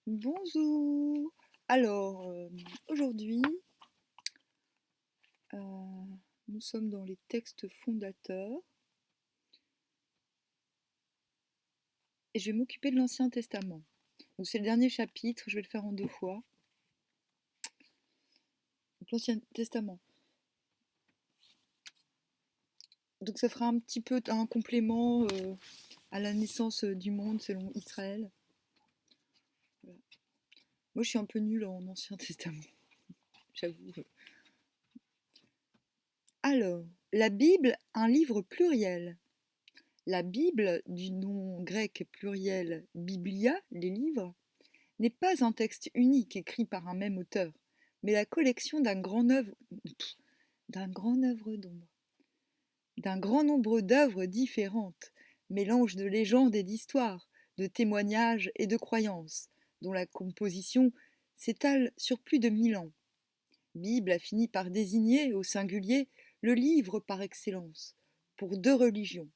Bonjour. Alors, aujourd'hui, nous sommes dans les textes fondateurs et je vais m'occuper de l'Ancien Testament. Donc c'est le dernier chapitre, je vais le faire en deux fois. Donc l'Ancien Testament. Donc ça fera un petit peu un complément à la naissance du monde selon Israël. Voilà. Moi je suis un peu nulle en Ancien Testament, j'avoue. Alors, la Bible, un livre pluriel. La Bible, du nom grec pluriel biblia, les livres, n'est pas un texte unique écrit par un même auteur, mais la collection d'un grand nombre d'œuvres différentes, mélange de légendes et d'histoires, de témoignages et de croyances, dont la composition s'étale sur plus de 1000 ans. Bible a fini par désigner, au singulier, le livre par excellence, pour deux religions,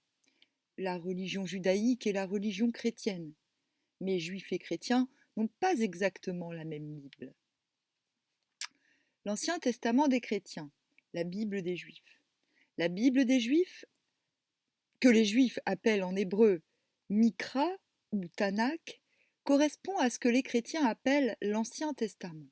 la religion judaïque et la religion chrétienne. Mais juifs et chrétiens n'ont pas exactement la même Bible. L'Ancien Testament des chrétiens, la Bible des Juifs. La Bible des Juifs, que les Juifs appellent en hébreu Mikra ou Tanakh, correspond à ce que les chrétiens appellent l'Ancien Testament.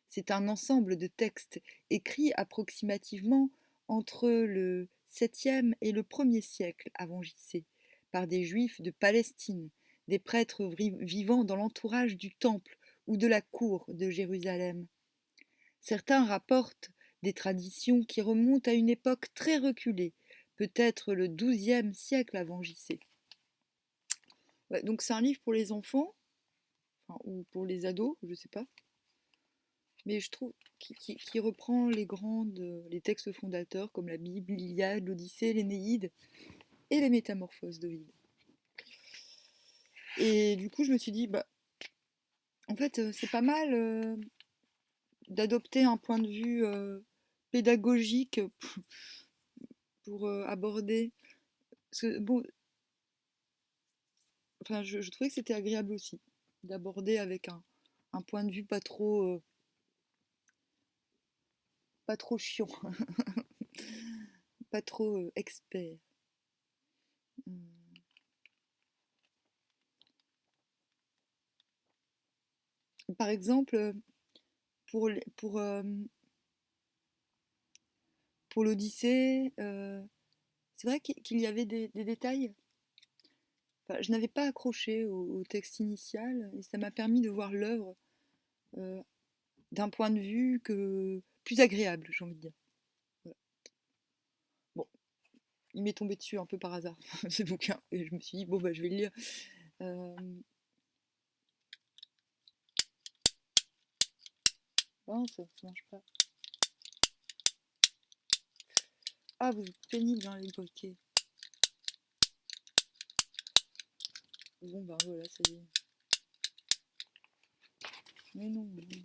C'est un ensemble de textes écrits approximativement entre le 7e et le 1er siècle avant J.C. par des Juifs de Palestine, des prêtres vivant dans l'entourage du temple ou de la cour de Jérusalem. Certains rapportent des traditions qui remontent à une époque très reculée, peut-être le 12e siècle avant J.C. Ouais, donc c'est un livre pour les enfants, enfin, ou pour les ados, je ne sais pas. Mais je trouve qui reprend les textes fondateurs comme la Bible, l'Iliade, l'Odyssée, l'Énéide et les Métamorphoses d'Ovide. Et du coup, je me suis dit, bah, en fait, c'est pas mal d'adopter un point de vue pédagogique pour aborder. Parce que, bon, enfin, je trouvais que c'était agréable aussi d'aborder avec un point de vue pas trop chiant, pas trop expert. Par exemple, pour, pour l'Odyssée, c'est vrai qu'il y avait des détails. Enfin, je n'avais pas accroché au texte initial et ça m'a permis de voir l'œuvre euh, d'un point de vue plus agréable, j'ai envie de dire. Voilà. Bon, il m'est tombé dessus un peu par hasard, ce bouquin, et je me suis dit, bon, bah, je vais le lire. Euh... Oh, ça marche pas. Ah, vous êtes pénible, hein, les briquets. Bon, bah voilà, ça y est. Mais non, mais non.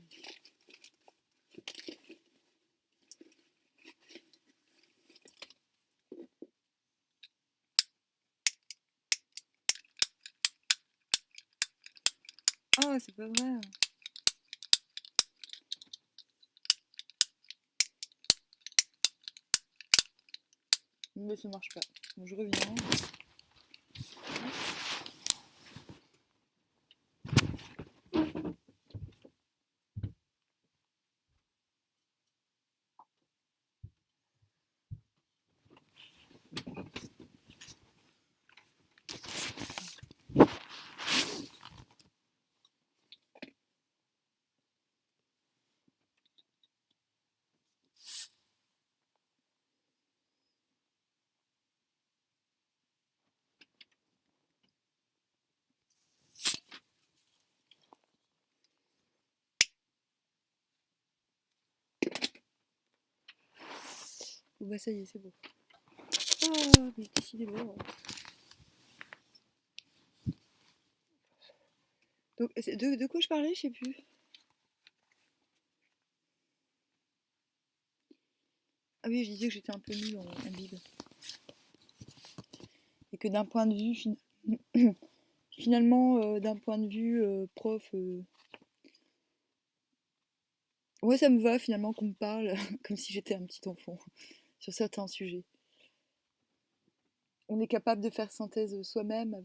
Ah, c'est pas vrai. Mais ça marche pas. Bon, je reviens. Bon, bah ça y est, c'est bon. Ah, mais décidément. Donc, de quoi je parlais, je sais plus. Ah oui, je disais que j'étais un peu nulle en Bible. Et que d'un point de vue Finalement, d'un point de vue prof, ouais, ça me va finalement qu'on me parle comme si j'étais un petit enfant sur certains sujets. On est capable de faire synthèse soi-même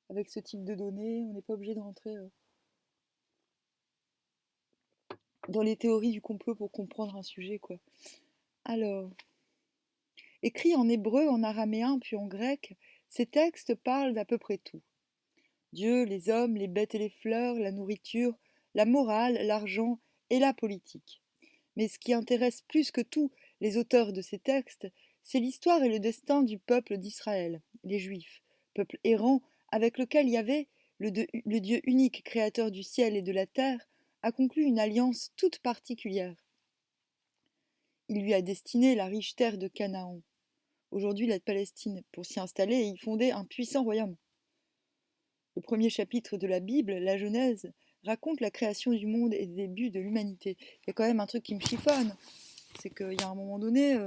avec ce type de données. On n'est pas obligé de rentrer dans les théories du complot pour comprendre un sujet, quoi. Alors, écrits en hébreu, en araméen, puis en grec, ces textes parlent d'à peu près tout. Dieu, les hommes, les bêtes et les fleurs, la nourriture, la morale, l'argent et la politique. Mais ce qui intéresse plus que tout les auteurs de ces textes, c'est l'histoire et le destin du peuple d'Israël, les Juifs, peuple errant avec lequel Yahvé, le Dieu unique créateur du ciel et de la terre, a conclu une alliance toute particulière. Il lui a destiné la riche terre de Canaan, aujourd'hui la Palestine, pour s'y installer et y fonder un puissant royaume. Le premier chapitre de la Bible, la Genèse, raconte la création du monde et des débuts de l'humanité. Il y a quand même un truc qui me chiffonne, c'est qu'il y a un moment donné,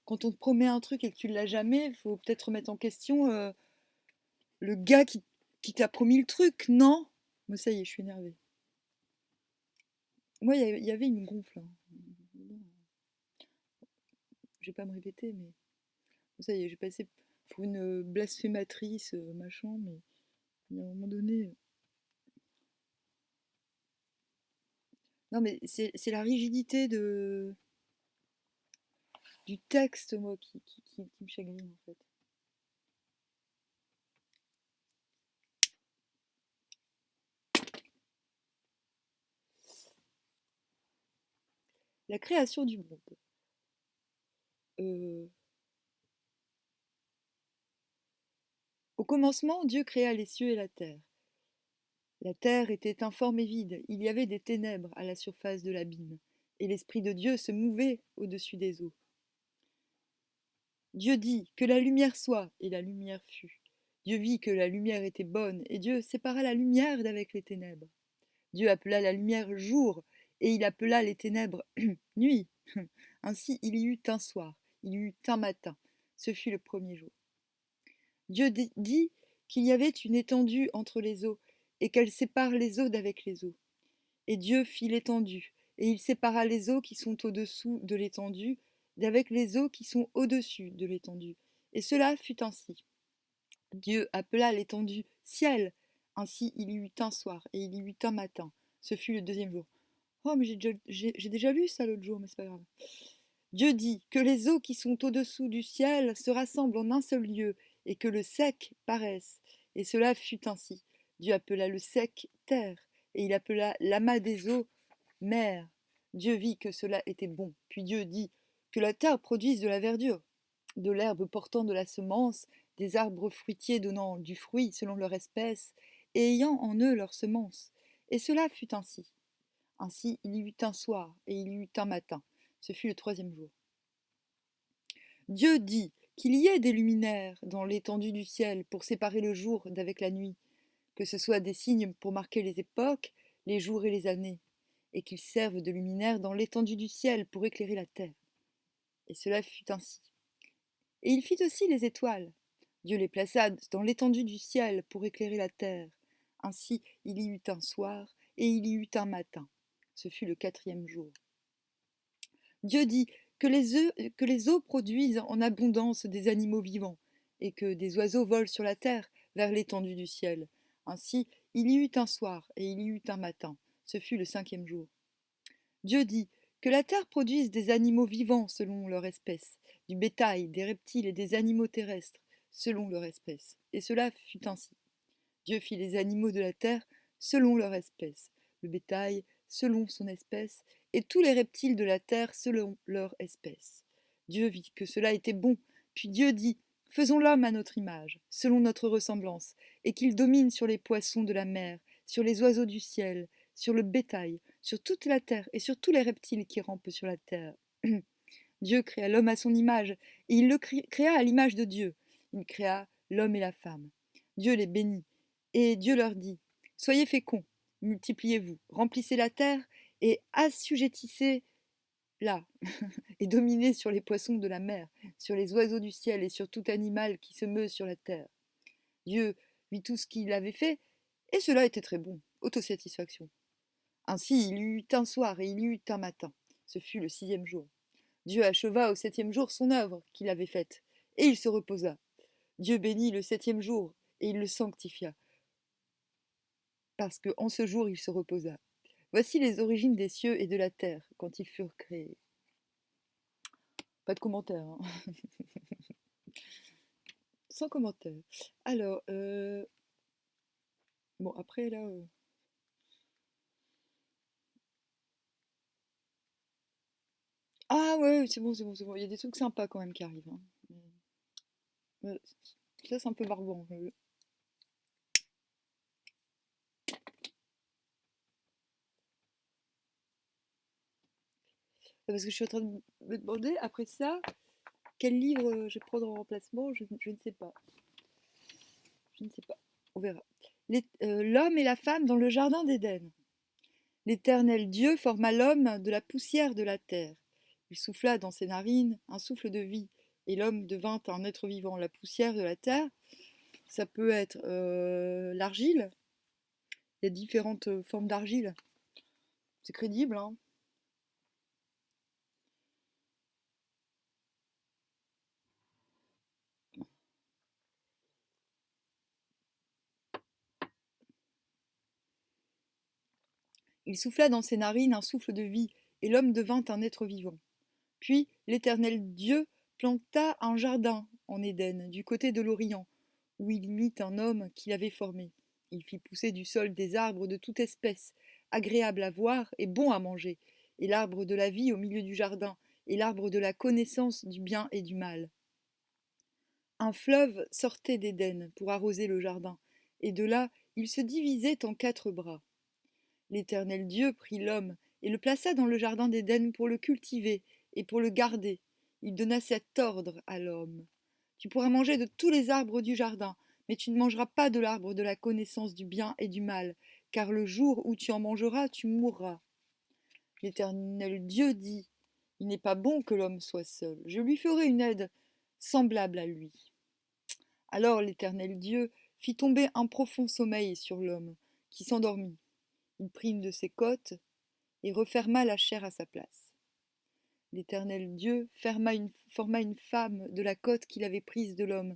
quand on te promet un truc et que tu ne l'as jamais, il faut peut-être remettre en question le gars qui t'a promis le truc, non? Moi, ça y est, je suis énervée. Moi, il y avait une gonfle, hein. Je vais pas me répéter, mais ça y est, j'ai passé pour une blasphématrice, machin, mais il y a un moment donné. Non, mais c'est la rigidité du texte, moi, qui me chagrine, en fait. La création du monde. Euh, Au commencement, Dieu créa les cieux et la terre. La terre était informe et vide, il y avait des ténèbres à la surface de l'abîme, et l'Esprit de Dieu se mouvait au-dessus des eaux. Dieu dit que la lumière soit, et la lumière fut. Dieu vit que la lumière était bonne, et Dieu sépara la lumière d'avec les ténèbres. Dieu appela la lumière jour, et il appela les ténèbres nuit. Ainsi il y eut un soir, il y eut un matin. Ce fut le premier jour. Dieu dit qu'il y avait une étendue entre les eaux, et qu'elle sépare les eaux d'avec les eaux. Et Dieu fit l'étendue, et il sépara les eaux qui sont au-dessous de l'étendue d'avec les eaux qui sont au-dessus de l'étendue. Et cela fut ainsi. Dieu appela l'étendue ciel. Ainsi il y eut un soir, et il y eut un matin. Ce fut le deuxième jour. Oh, mais j'ai déjà lu ça l'autre jour, mais c'est pas grave. Dieu dit que les eaux qui sont au-dessous du ciel se rassemblent en un seul lieu, et que le sec paraisse. Et cela fut ainsi. Dieu appela le sec terre, et il appela l'amas des eaux mer. Dieu vit que cela était bon. Puis Dieu dit que la terre produise de la verdure, de l'herbe portant de la semence, des arbres fruitiers donnant du fruit selon leur espèce, et ayant en eux leur semence. Et cela fut ainsi. Ainsi il y eut un soir, et il y eut un matin. Ce fut le troisième jour. Dieu dit qu'il y ait des luminaires dans l'étendue du ciel pour séparer le jour d'avec la nuit, que ce soit des signes pour marquer les époques, les jours et les années, et qu'ils servent de luminaires dans l'étendue du ciel pour éclairer la terre. Et cela fut ainsi. Et il fit aussi les étoiles. Dieu les plaça dans l'étendue du ciel pour éclairer la terre. Ainsi il y eut un soir, et il y eut un matin. Ce fut le quatrième jour. Dieu dit que les eaux produisent en abondance des animaux vivants, et que des oiseaux volent sur la terre vers l'étendue du ciel. Ainsi il y eut un soir, et il y eut un matin. Ce fut le cinquième jour. Dieu dit que la terre produise des animaux vivants selon leur espèce, du bétail, des reptiles et des animaux terrestres selon leur espèce. Et cela fut ainsi. Dieu fit les animaux de la terre selon leur espèce, le bétail selon son espèce, et tous les reptiles de la terre selon leur espèce. Dieu vit que cela était bon, puis Dieu dit, faisons l'homme à notre image, selon notre ressemblance, et qu'il domine sur les poissons de la mer, sur les oiseaux du ciel, sur le bétail, sur toute la terre et sur tous les reptiles qui rampent sur la terre. Dieu créa l'homme à son image, et il le créa à l'image de Dieu. Il créa l'homme et la femme. Dieu les bénit, et Dieu leur dit, soyez féconds, multipliez-vous, remplissez la terre, et assujettissez-la, et dominez sur les poissons de la mer, sur les oiseaux du ciel, et sur tout animal qui se meut sur la terre. Dieu vit tout ce qu'il avait fait, et cela était très bon, autosatisfaction. Ainsi il y eut un soir et il y eut un matin. Ce fut le 6e jour. Dieu acheva au 7e jour son œuvre qu'il avait faite, et il se reposa. Dieu bénit le 7e jour, et il le sanctifia, parce qu'en ce jour il se reposa. Voici les origines des cieux et de la terre, quand ils furent créés. Pas de commentaire, hein. Sans commentaire. Alors, bon, après là... Ah ouais, c'est bon, c'est bon, c'est bon. Il y a des trucs sympas quand même qui arrivent, hein. Mais ça, c'est un peu barbant. Parce que je suis en train de me demander, après ça, quel livre je vais prendre en remplacement, je ne sais pas. Je ne sais pas. On verra. L'homme et la femme dans le jardin d'Éden. L'Éternel Dieu forma l'homme de la poussière de la terre. Il souffla dans ses narines un souffle de vie, et l'homme devint un être vivant. La poussière de la terre, ça peut être l'argile. Il y a différentes formes d'argile. C'est crédible, hein. Il souffla dans ses narines un souffle de vie, et l'homme devint un être vivant. Puis l'Éternel Dieu planta un jardin en Éden, du côté de l'Orient, où il mit un homme qu'il avait formé. Il fit pousser du sol des arbres de toute espèce, agréables à voir et bons à manger, et l'arbre de la vie au milieu du jardin, et l'arbre de la connaissance du bien et du mal. Un fleuve sortait d'Éden pour arroser le jardin, et de là il se divisait en 4 bras. L'Éternel Dieu prit l'homme et le plaça dans le jardin d'Éden pour le cultiver et pour le garder. Il donna cet ordre à l'homme. Tu pourras manger de tous les arbres du jardin, mais tu ne mangeras pas de l'arbre de la connaissance du bien et du mal, car le jour où tu en mangeras, tu mourras. L'Éternel Dieu dit, il n'est pas bon que l'homme soit seul, je lui ferai une aide semblable à lui. Alors l'Éternel Dieu fit tomber un profond sommeil sur l'homme, qui s'endormit. Il prit une de ses côtes et referma la chair à sa place. L'Éternel Dieu forma une femme de la côte qu'il avait prise de l'homme,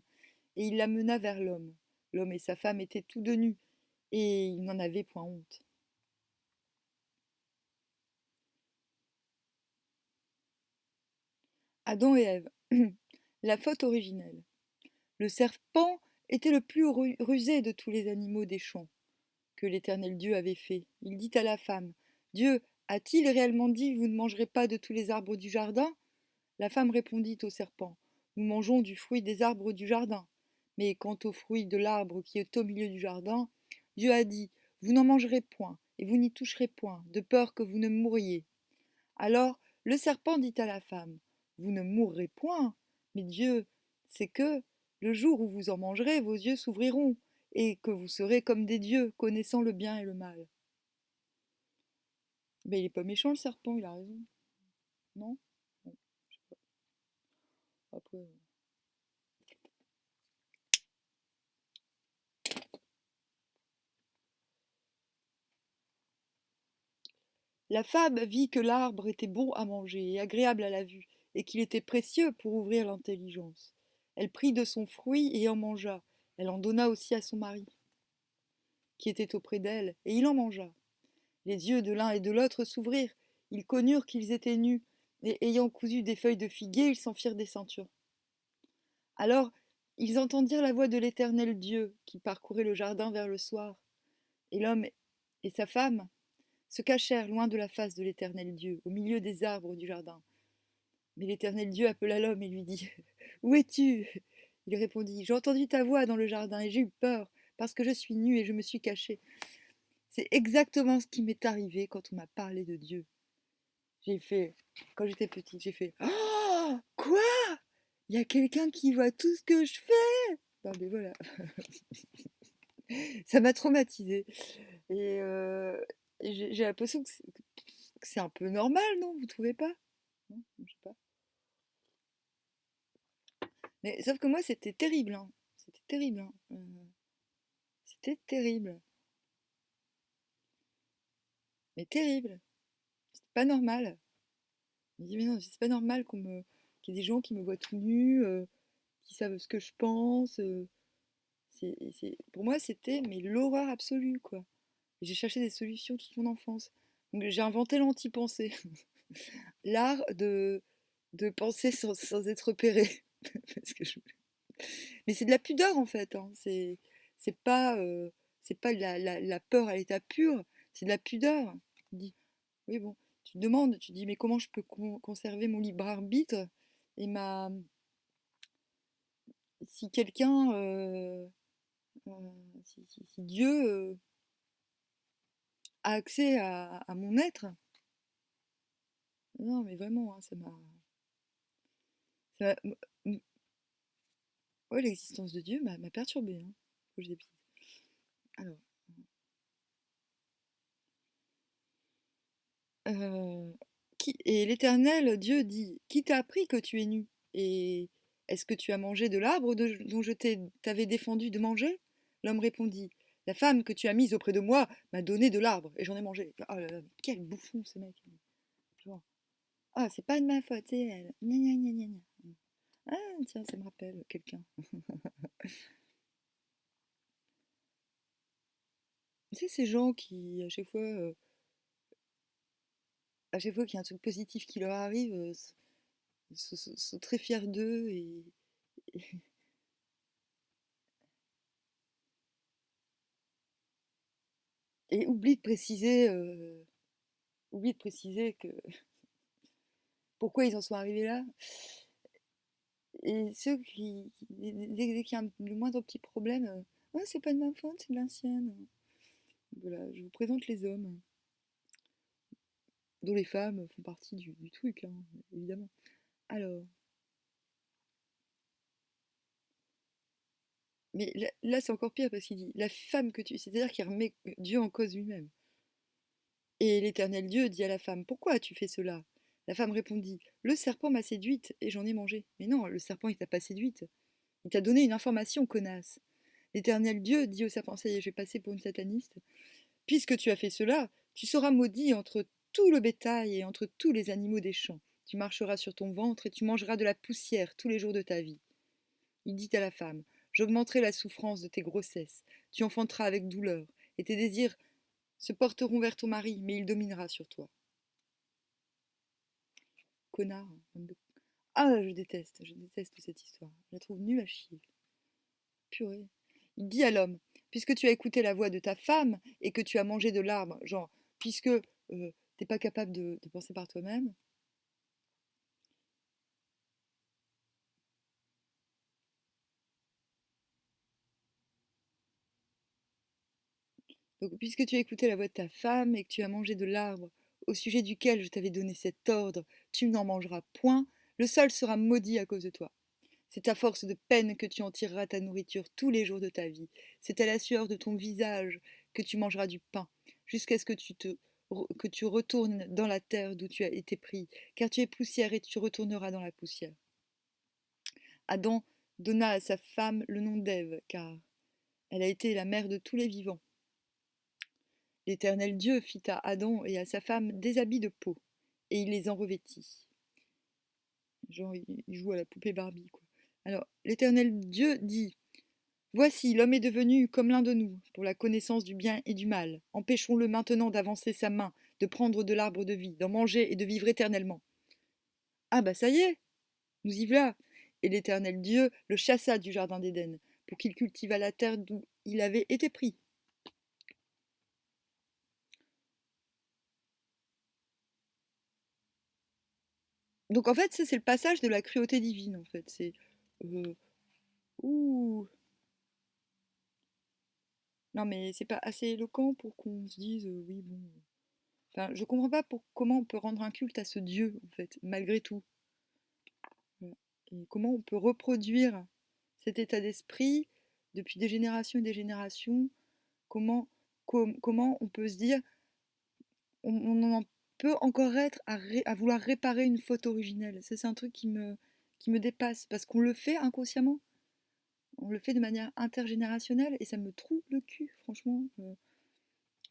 et il la mena vers l'homme. L'homme et sa femme étaient tous deux nus, et ils n'en avaient point honte. Adam et Ève. La faute originelle. Le serpent était le plus rusé de tous les animaux des champs que l'Éternel Dieu avait fait. Il dit à la femme, Dieu a-t-il réellement dit, vous ne mangerez pas de tous les arbres du jardin? La femme répondit au serpent, nous mangeons du fruit des arbres du jardin. Mais quant au fruit de l'arbre qui est au milieu du jardin, Dieu a dit, vous n'en mangerez point, et vous n'y toucherez point, de peur que vous ne mouriez. Alors le serpent dit à la femme, vous ne mourrez point, mais Dieu sait que, le jour où vous en mangerez, vos yeux s'ouvriront, et que vous serez comme des dieux, connaissant le bien et le mal. Mais il est pas méchant le serpent, il a raison. Non? Bon, je sais pas. Après... La femme vit que l'arbre était bon à manger et agréable à la vue, et qu'il était précieux pour ouvrir l'intelligence. Elle prit de son fruit et en mangea. Elle en donna aussi à son mari, qui était auprès d'elle, et il en mangea. Les yeux de l'un et de l'autre s'ouvrirent. Ils connurent qu'ils étaient nus, et ayant cousu des feuilles de figuier, ils s'en firent des ceintures. Alors ils entendirent la voix de l'Éternel Dieu, qui parcourait le jardin vers le soir. Et l'homme et sa femme se cachèrent loin de la face de l'Éternel Dieu, au milieu des arbres du jardin. Mais l'Éternel Dieu appela l'homme et lui dit, où es-tu? Il répondit, j'ai entendu ta voix dans le jardin et j'ai eu peur, parce que je suis nu et je me suis caché. C'est exactement ce qui m'est arrivé quand on m'a parlé de Dieu. J'ai fait, quand j'étais petite, j'ai fait, oh, quoi? Il y a quelqu'un qui voit tout ce que je fais? Non mais voilà, ça m'a traumatisée. Et j'ai l'impression que c'est un peu normal, non? Vous trouvez pas? Non, je sais pas. Mais sauf que moi, c'était terrible, hein. C'était terrible, hein. C'était terrible. Mais terrible. C'est pas normal. Je me dis, mais non, c'est pas normal qu'il y ait des gens qui me voient tout nu, qui savent ce que je pense. Pour moi, c'était mais l'horreur absolue, quoi. Et j'ai cherché des solutions toute mon enfance. Donc j'ai inventé l'anti-pensée. L'art de penser sans être repéré. Parce que mais c'est de la pudeur, en fait, hein. C'est pas, c'est pas de la peur à l'état pur, c'est de la pudeur. Tu dis, oui, bon, tu te demandes, tu dis, mais comment je peux conserver mon libre arbitre et si quelqu'un, si Dieu a accès à mon être, non, mais vraiment, hein, ouais, l'existence de Dieu m'a perturbée, hein, quand j'étais petite. Alors, euh, et l'Éternel, Dieu dit, qui t'a appris que tu es nu? Et est-ce que tu as mangé de l'arbre dont je t'avais défendu de manger? L'homme répondit, la femme que tu as mise auprès de moi m'a donné de l'arbre et j'en ai mangé. Oh là là, mais quel bouffon ce mec. Genre, ah, c'est pas de ma faute, c'est elle. Gna gna gna gna gna. Ah, tiens, ça me rappelle quelqu'un. Tu sais, ces gens qui, à chaque fois qu'il y a un truc positif qui leur arrive, sont très fiers d'eux et oublient de préciser que pourquoi ils en sont arrivés là. Et ceux dès qu'il y a le moindre petit problème, ouais, c'est pas de ma faute, c'est de la sienne. Voilà, je vous présente les hommes, dont les femmes font partie du truc, hein, évidemment. Alors, mais là, c'est encore pire parce qu'il dit la femme que tu. C'est-à-dire qu'il remet Dieu en cause lui-même. Et l'Éternel Dieu dit à la femme, pourquoi as-tu fait cela? La femme répondit, le serpent m'a séduite et j'en ai mangé. Mais non, le serpent, il t'a pas séduite. Il t'a donné une information, connasse. L'Éternel Dieu dit au serpent, ça y est, je vais passer pour une sataniste. Puisque tu as fait cela, tu seras maudit entre tout le bétail et entre tous les animaux des champs. Tu marcheras sur ton ventre et tu mangeras de la poussière tous les jours de ta vie. Il dit à la femme, j'augmenterai la souffrance de tes grossesses. Tu enfanteras avec douleur et tes désirs se porteront vers ton mari, mais il dominera sur toi. Connard. Ah, je déteste cette histoire. Je la trouve nulle à chier. Purée. Il dit à l'homme, puisque tu as écouté la voix de ta femme et que tu as mangé de l'arbre, genre, puisque t'es pas capable de penser par toi-même, donc puisque tu as écouté la voix de ta femme et que tu as mangé de l'arbre au sujet duquel je t'avais donné cet ordre, tu n'en mangeras point, le sol sera maudit à cause de toi. C'est à force de peine que tu en tireras ta nourriture tous les jours de ta vie. C'est à la sueur de ton visage que tu mangeras du pain, jusqu'à ce que tu retournes dans la terre d'où tu as été pris, car tu es poussière et tu retourneras dans la poussière. Adam donna à sa femme le nom d'Ève, car elle a été la mère de tous les vivants. L'Éternel Dieu fit à Adam et à sa femme des habits de peau, et il les en revêtit. Genre, il joue à la poupée Barbie, quoi. Alors, l'Éternel Dieu dit, voici, l'homme est devenu comme l'un de nous, pour la connaissance du bien et du mal. Empêchons-le maintenant d'avancer sa main, de prendre de l'arbre de vie, d'en manger et de vivre éternellement. Ah bah ça y est, nous y voilà. Et l'Éternel Dieu le chassa du jardin d'Éden, pour qu'il cultivât la terre d'où il avait été pris. Donc en fait, ça c'est le passage de la cruauté divine, en fait. C'est... euh, ouh. Non mais c'est pas assez éloquent pour qu'on se dise, oui bon... Enfin, je comprends pas comment on peut rendre un culte à ce Dieu, en fait, malgré tout. Et comment on peut reproduire cet état d'esprit depuis des générations et des générations. Comment, comment on peut se dire, on en peut encore être à vouloir réparer une faute originelle. Ça, c'est un truc qui me dépasse, parce qu'on le fait inconsciemment. on le fait de manière intergénérationnelle et ça me trouve le cul, franchement.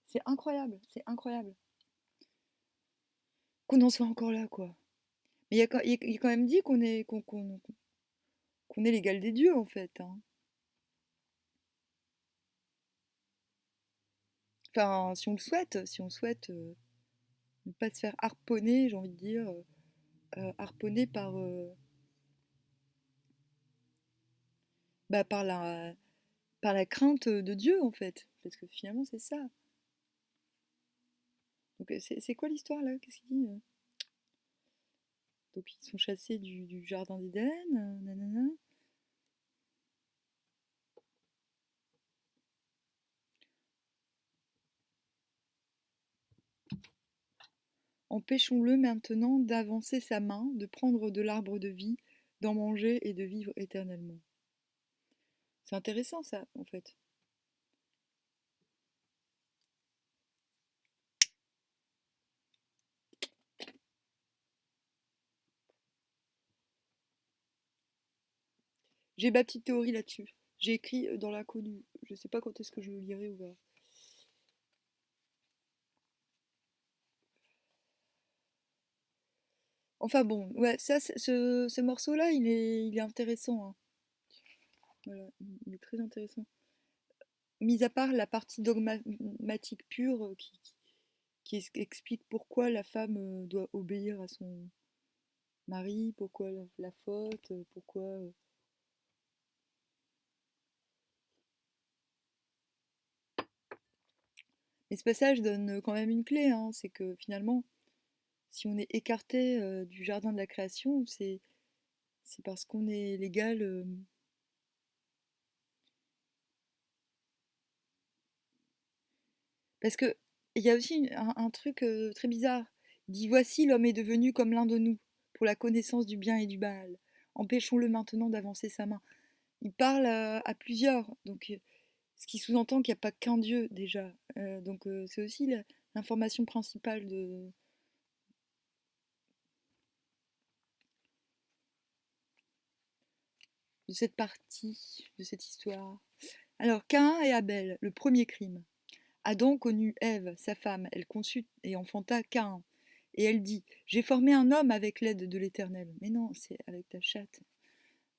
C'est incroyable, c'est incroyable. Qu'on en soit encore là, quoi. Mais il y a quand même dit qu'on est l'égal des dieux, en fait, hein. Enfin, si on souhaite ne pas se faire harponner, j'ai envie de dire, harponner bah, par la crainte de Dieu, en fait. Parce que finalement, c'est ça. Donc, c'est quoi l'histoire, là? Qu'est-ce qu'il dit? Donc, ils sont chassés du jardin d'Éden, nanana. Empêchons-le maintenant d'avancer sa main, de prendre de l'arbre de vie, d'en manger et de vivre éternellement. C'est intéressant, ça, en fait. J'ai ma petite théorie là-dessus. J'ai écrit dans l'inconnu. Je sais pas quand est-ce que je le lirai ou pas. Enfin bon, ouais, ce morceau-là, il est intéressant, hein. Voilà, il est très intéressant. Mis à part la partie dogmatique pure qui explique pourquoi la femme doit obéir à son mari, pourquoi la faute, pourquoi. Mais ce passage donne quand même une clé, hein, c'est que finalement, si on est écarté du jardin de la création, c'est parce qu'on est légal. Parce que il y a aussi un truc très bizarre. Il dit voici l'homme est devenu comme l'un de nous, pour la connaissance du bien et du mal. Empêchons-le maintenant d'avancer sa main. Il parle à plusieurs, donc ce qui sous-entend qu'il n'y a pas qu'un Dieu déjà. Donc c'est aussi l'information principale de cette partie, de cette histoire. Alors, Caïn et Abel, le premier crime. Adam connut Ève, sa femme, elle conçut et enfanta Caïn. Et elle dit, j'ai formé un homme avec l'aide de l'Éternel. Mais non, c'est avec ta chatte.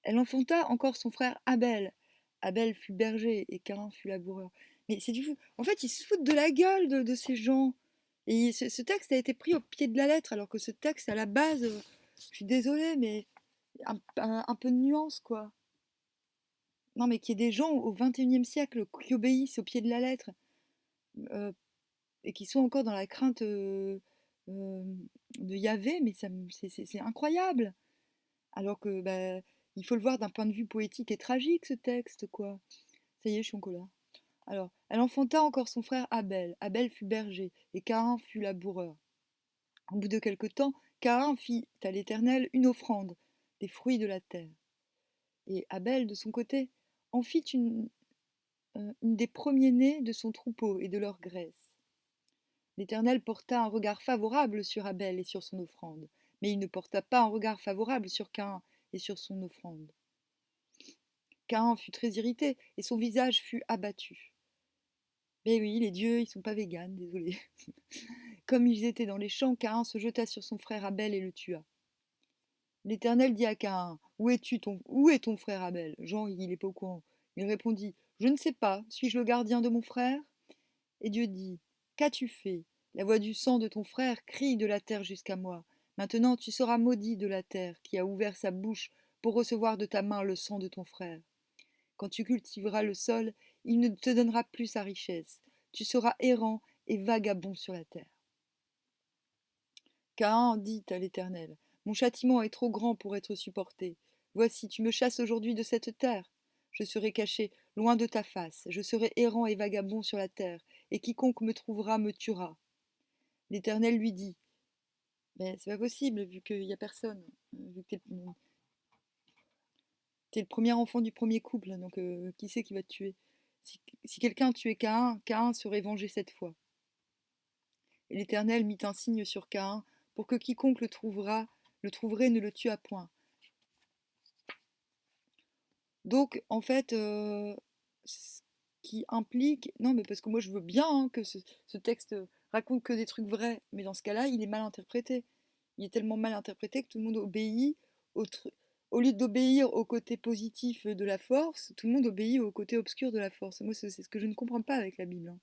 Elle enfanta encore son frère Abel. Abel fut berger et Caïn fut laboureur. Mais c'est du fou. En fait, ils se foutent de la gueule de ces gens. Et ce texte a été pris au pied de la lettre, alors que ce texte, à la base, je suis désolée, mais un peu de nuance, quoi. Non, mais qu'il y ait des gens au XXIe siècle qui obéissent au pied de la lettre euh, et qui sont encore dans la crainte euh, de Yahvé, mais c'est incroyable. Alors que bah, il faut le voir d'un point de vue poétique et tragique, ce texte, quoi. Ça y est, je suis en colère. Alors, elle enfanta encore son frère Abel. Abel fut berger, et Caïn fut laboureur. Au bout de quelque temps, Caïn fit à l'Éternel une offrande, des fruits de la terre. Et Abel, de son côté, en fit une des premiers-nés de son troupeau et de leur graisse. L'Éternel porta un regard favorable sur Abel et sur son offrande, mais il ne porta pas un regard favorable sur Caïn et sur son offrande. Caïn fut très irrité et son visage fut abattu. Mais oui, les dieux, ils sont pas véganes, désolé. Comme ils étaient dans les champs, Caïn se jeta sur son frère Abel et le tua. L'Éternel dit à Caïn, où est ton frère Abel? Jean, il n'est pas au courant. Il répondit, je ne sais pas, suis-je le gardien de mon frère? Et Dieu dit, qu'as-tu fait? La voix du sang de ton frère crie de la terre jusqu'à moi. Maintenant tu seras maudit de la terre qui a ouvert sa bouche pour recevoir de ta main le sang de ton frère. Quand tu cultiveras le sol, il ne te donnera plus sa richesse. Tu seras errant et vagabond sur la terre. Caïn dit à l'Éternel, mon châtiment est trop grand pour être supporté. Voici, tu me chasses aujourd'hui de cette terre. Je serai caché loin de ta face, je serai errant et vagabond sur la terre, et quiconque me trouvera me tuera. L'Éternel lui dit, mais c'est pas possible vu qu'il n'y a personne, vu que t'es le premier enfant du premier couple, donc qui c'est qui va te tuer? Si quelqu'un tuait Caïn, Caïn serait vengé cette fois. Et l'Éternel mit un signe sur Caïn pour que quiconque le trouverait ne le tuât point. Donc, en fait, ce qui implique... Non, mais parce que moi, je veux bien hein, que ce texte raconte que des trucs vrais, mais dans ce cas-là, il est mal interprété. Il est tellement mal interprété que tout le monde obéit au truc. Au lieu d'obéir au côté positif de la force, tout le monde obéit au côté obscur de la force. Et moi, c'est ce que je ne comprends pas avec la Bible, hein.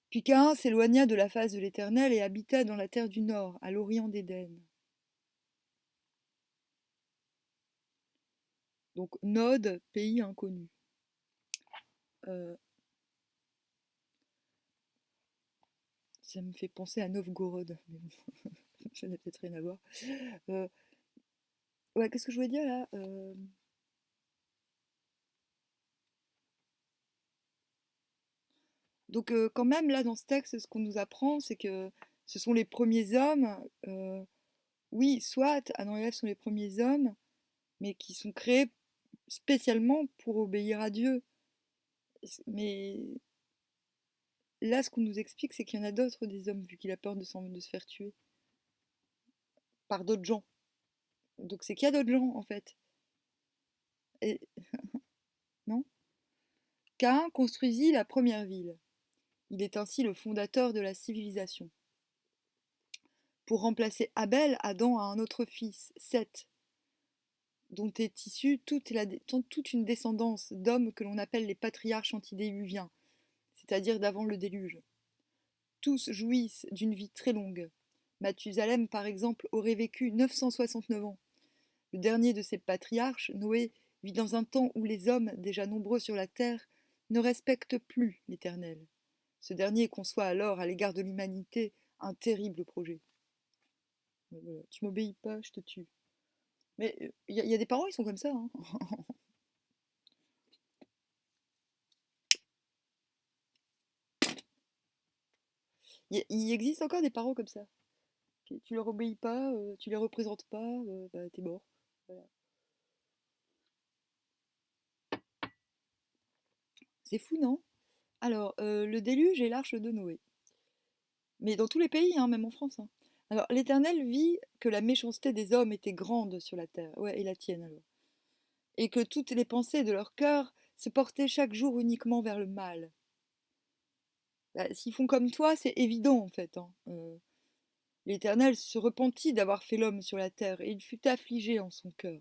Puis Caïn s'éloigna de la face de l'Éternel et habita dans la terre du Nord, à l'orient d'Éden. Donc Nod, pays inconnu. Euh, Ça me fait penser à Novgorod, mais bon, ça n'a peut-être rien à voir. Euh, ouais, qu'est-ce que je voulais dire là? Donc quand même là dans ce texte, ce qu'on nous apprend, c'est que ce sont les premiers hommes. Oui, soit Adam et Ève sont les premiers hommes, mais qui sont créés spécialement pour obéir à Dieu. Mais là, ce qu'on nous explique, c'est qu'il y en a d'autres des hommes, vu qu'il a peur de se faire tuer par d'autres gens. Donc c'est qu'il y a d'autres gens en fait. Et, non? Caïn construisit la première ville. Il est ainsi le fondateur de la civilisation. Pour remplacer Abel, Adam a un autre fils, Seth, dont est issue toute une descendance d'hommes que l'on appelle les patriarches antidéluviens, c'est-à-dire d'avant le déluge. Tous jouissent d'une vie très longue. Mathusalem, par exemple, aurait vécu 969 ans. Le dernier de ces patriarches, Noé, vit dans un temps où les hommes, déjà nombreux sur la terre, ne respectent plus l'Éternel. Ce dernier conçoit alors à l'égard de l'humanité un terrible projet. Voilà. Tu m'obéis pas, je te tue. Mais y a des parents, ils sont comme ça, hein. Il existe encore des parents comme ça. Tu leur obéis pas, tu les représentes pas, bah, t'es mort. Voilà. C'est fou, non? Alors, le déluge et l'arche de Noé. Mais dans tous les pays, hein, même en France, hein. Alors, l'Éternel vit que la méchanceté des hommes était grande sur la terre. Ouais, et la tienne alors. Et que toutes les pensées de leur cœur se portaient chaque jour uniquement vers le mal. Bah, s'ils font comme toi, c'est évident en fait, hein. L'Éternel se repentit d'avoir fait l'homme sur la terre, et il fut affligé en son cœur.